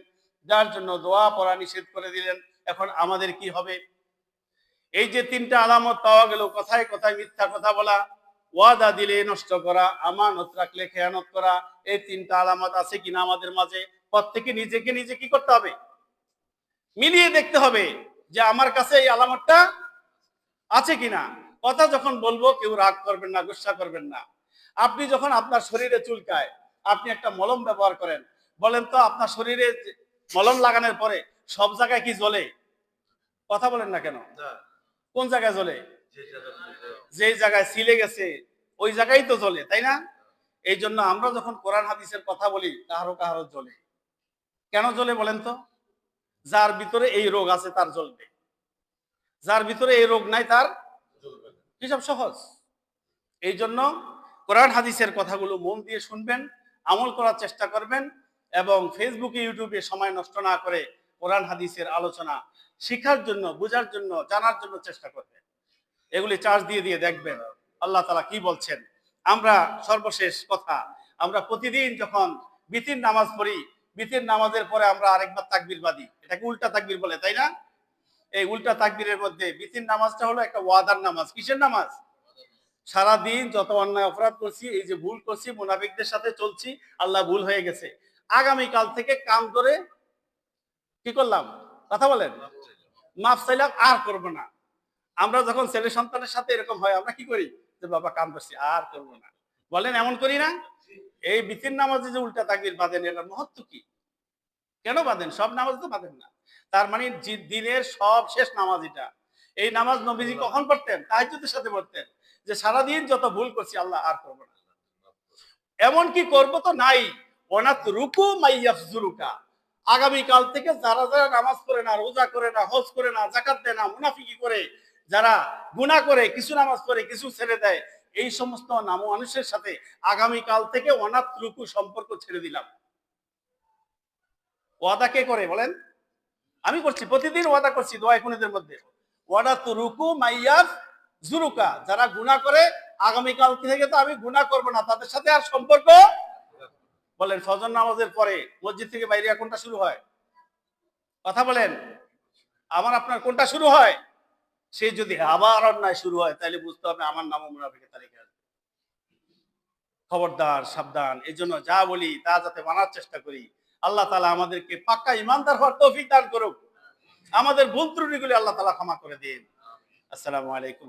যার জন্য দোয়া পড়া নিষেধ করে দিলেন। এখন আমাদের কি হবে? এই যে তিনটা আলামত পাওয়া গেল, কথায় কথায় মিথ্যা কথা বলা, ওয়াদা দিলে নষ্ট করা, আমানত রাখলে খেয়ানত করা, এই তিনটা আলামত আছে কিনা আমাদের মাঝে? প্রত্যেকে নিজেকে নিজে কি করতে হবে? মিলিয়ে দেখতে হবে যে আমার কাছে এই আলামতটা আছে কিনা। কথা যখন বলবো কেউ রাগ করবেন না, গুসা করবেন না। আপনি যখন আপনার শরীরে চুলকায়, আপনি একটা মলম ব্যবহার করেন, বলেন তো আপনার শরীরে মলম লাগানোর পরে সব জায়গায় কি জ্বলে? কথা বলেন না কেন? কোন জায়গায় জ্বলে? যে জায়গায় ছিলে গেছে ওই জায়গায় তো জ্বলে, তাই না? এই জন্য আমরা যখন কোরআন হাদিসের কথা বলি, কাহারো কাহারো জ্বলে। কেন জ্বলে বলেন তো? যার ভিতরে এই রোগ আছে তার জ্বলবে, যার ভিতরে এই রোগ নাই তার হিসাব সহজ। এই জন্য কোরআন হাদিসের কথাগুলো মন দিয়ে শুনবেন, আমল করার চেষ্টা করবেন, এবং ফেসবুকে ইউটিউবে সময় নষ্ট না করে কোরআন হাদিসের আলোচনা শিখার জন্য, বোঝার জন্য, জানার জন্য চেষ্টা করবেন। এগুলি চার্জ দিয়ে দিয়ে দেখবেন আল্লাহ তাআলা কি বলছেন। আমরা সর্বশেষ কথা, আমরা প্রতিদিন যখন বিতির নামাজ পড়ি, বিতির নামাজের পরে আমরা আরেকবার তাকবীর বাঁধি, এটাকে উল্টা তাকবীর বলে, তাই না? এই উল্টা তাকবীরের মধ্যে বিতির নামাজটা হলো একটা ওয়াদার নামাজ। কিসের নামাজ? সারাদিন যত অন্যায় অপরাধ করছি, এই যে ভুল করছি, মুনাফিকদের সাথে চলছি, আল্লাহ ভুল হয়ে গেছে, আগামীকাল থেকে কান ধরে কি করলাম? কথা বলেন, মাফ চাইলাম, আর করব না। আমরা যখন ছেলে সন্তানের সাথে এরকম হয়, আমরা কি করি? যে বাবা কান ধরছি, আর করবো না। বলেন এমন করি না? এই বিতির নামাজে যে উল্টা তাকবীর বাঁধেন, এটার মহত্ব কি? কেন বাঁধেন? সব নামাজ তো বাঁধেন না। তার মানে দিনের সব শেষ নামাজ এটা। এই নামাজ নবীজি কখন পড়তেন? তাহাজ্জুদের সাথে পড়তেন, যে সারাদিন যত ভুল করছি আল্লাহ আর করবো না। এমন কি করবো তো নাই, অনাত রুকু মাইয়াফজুরুকা, আগামীকাল থেকে যারা যারা নামাজ পড়ে না, রোজা করে না, হজ করে না, যাকাত দেয় না, মুনাফিকি করে, যারা গুনাহ করে, কিছু নামাজ পড়ে কিছু ছেড়ে দেয়, এই সমস্ত মানুষের সাথে আগামীকাল থেকে অনাত রুকু সম্পর্ক ছেড়ে দিলাম। ওয়াদা কে করে বলেন? আমি করছি, প্রতিদিন ওয়াদা করছি দোয়া কুনুতের মধ্যে, ওয়াদা তু রুকু মাইয়াফ জুরুকা, যারা গুনাহ করে আগামীকাল থেকে তো আমি গুনাহ করব না, তাদের সাথে আর সম্পর্ক। বলেন ফজর নামাজের পরে মসজিদ থেকে বাইরে কোনটা শুরু হয়? কথা বলেন, আমার আপনার কোনটা শুরু হয়? সে যদি আবার অন্যায় শুরু হয়, তাহলে বুঝতে হবে আমার নামও মুনাফিকের তালিকায় আছে। খবরদার, সাবধান। এই জন্য যা বলি তা যাতে মানার চেষ্টা করি। আল্লাহ তাআলা আমাদেরকে পাক্কা ঈমানদার হওয়ার তৌফিক দান করুক। আমাদের ভুল ত্রুটিগুলি আল্লাহ তাআলা ক্ষমা করে দিন। আসসালামু আলাইকুম।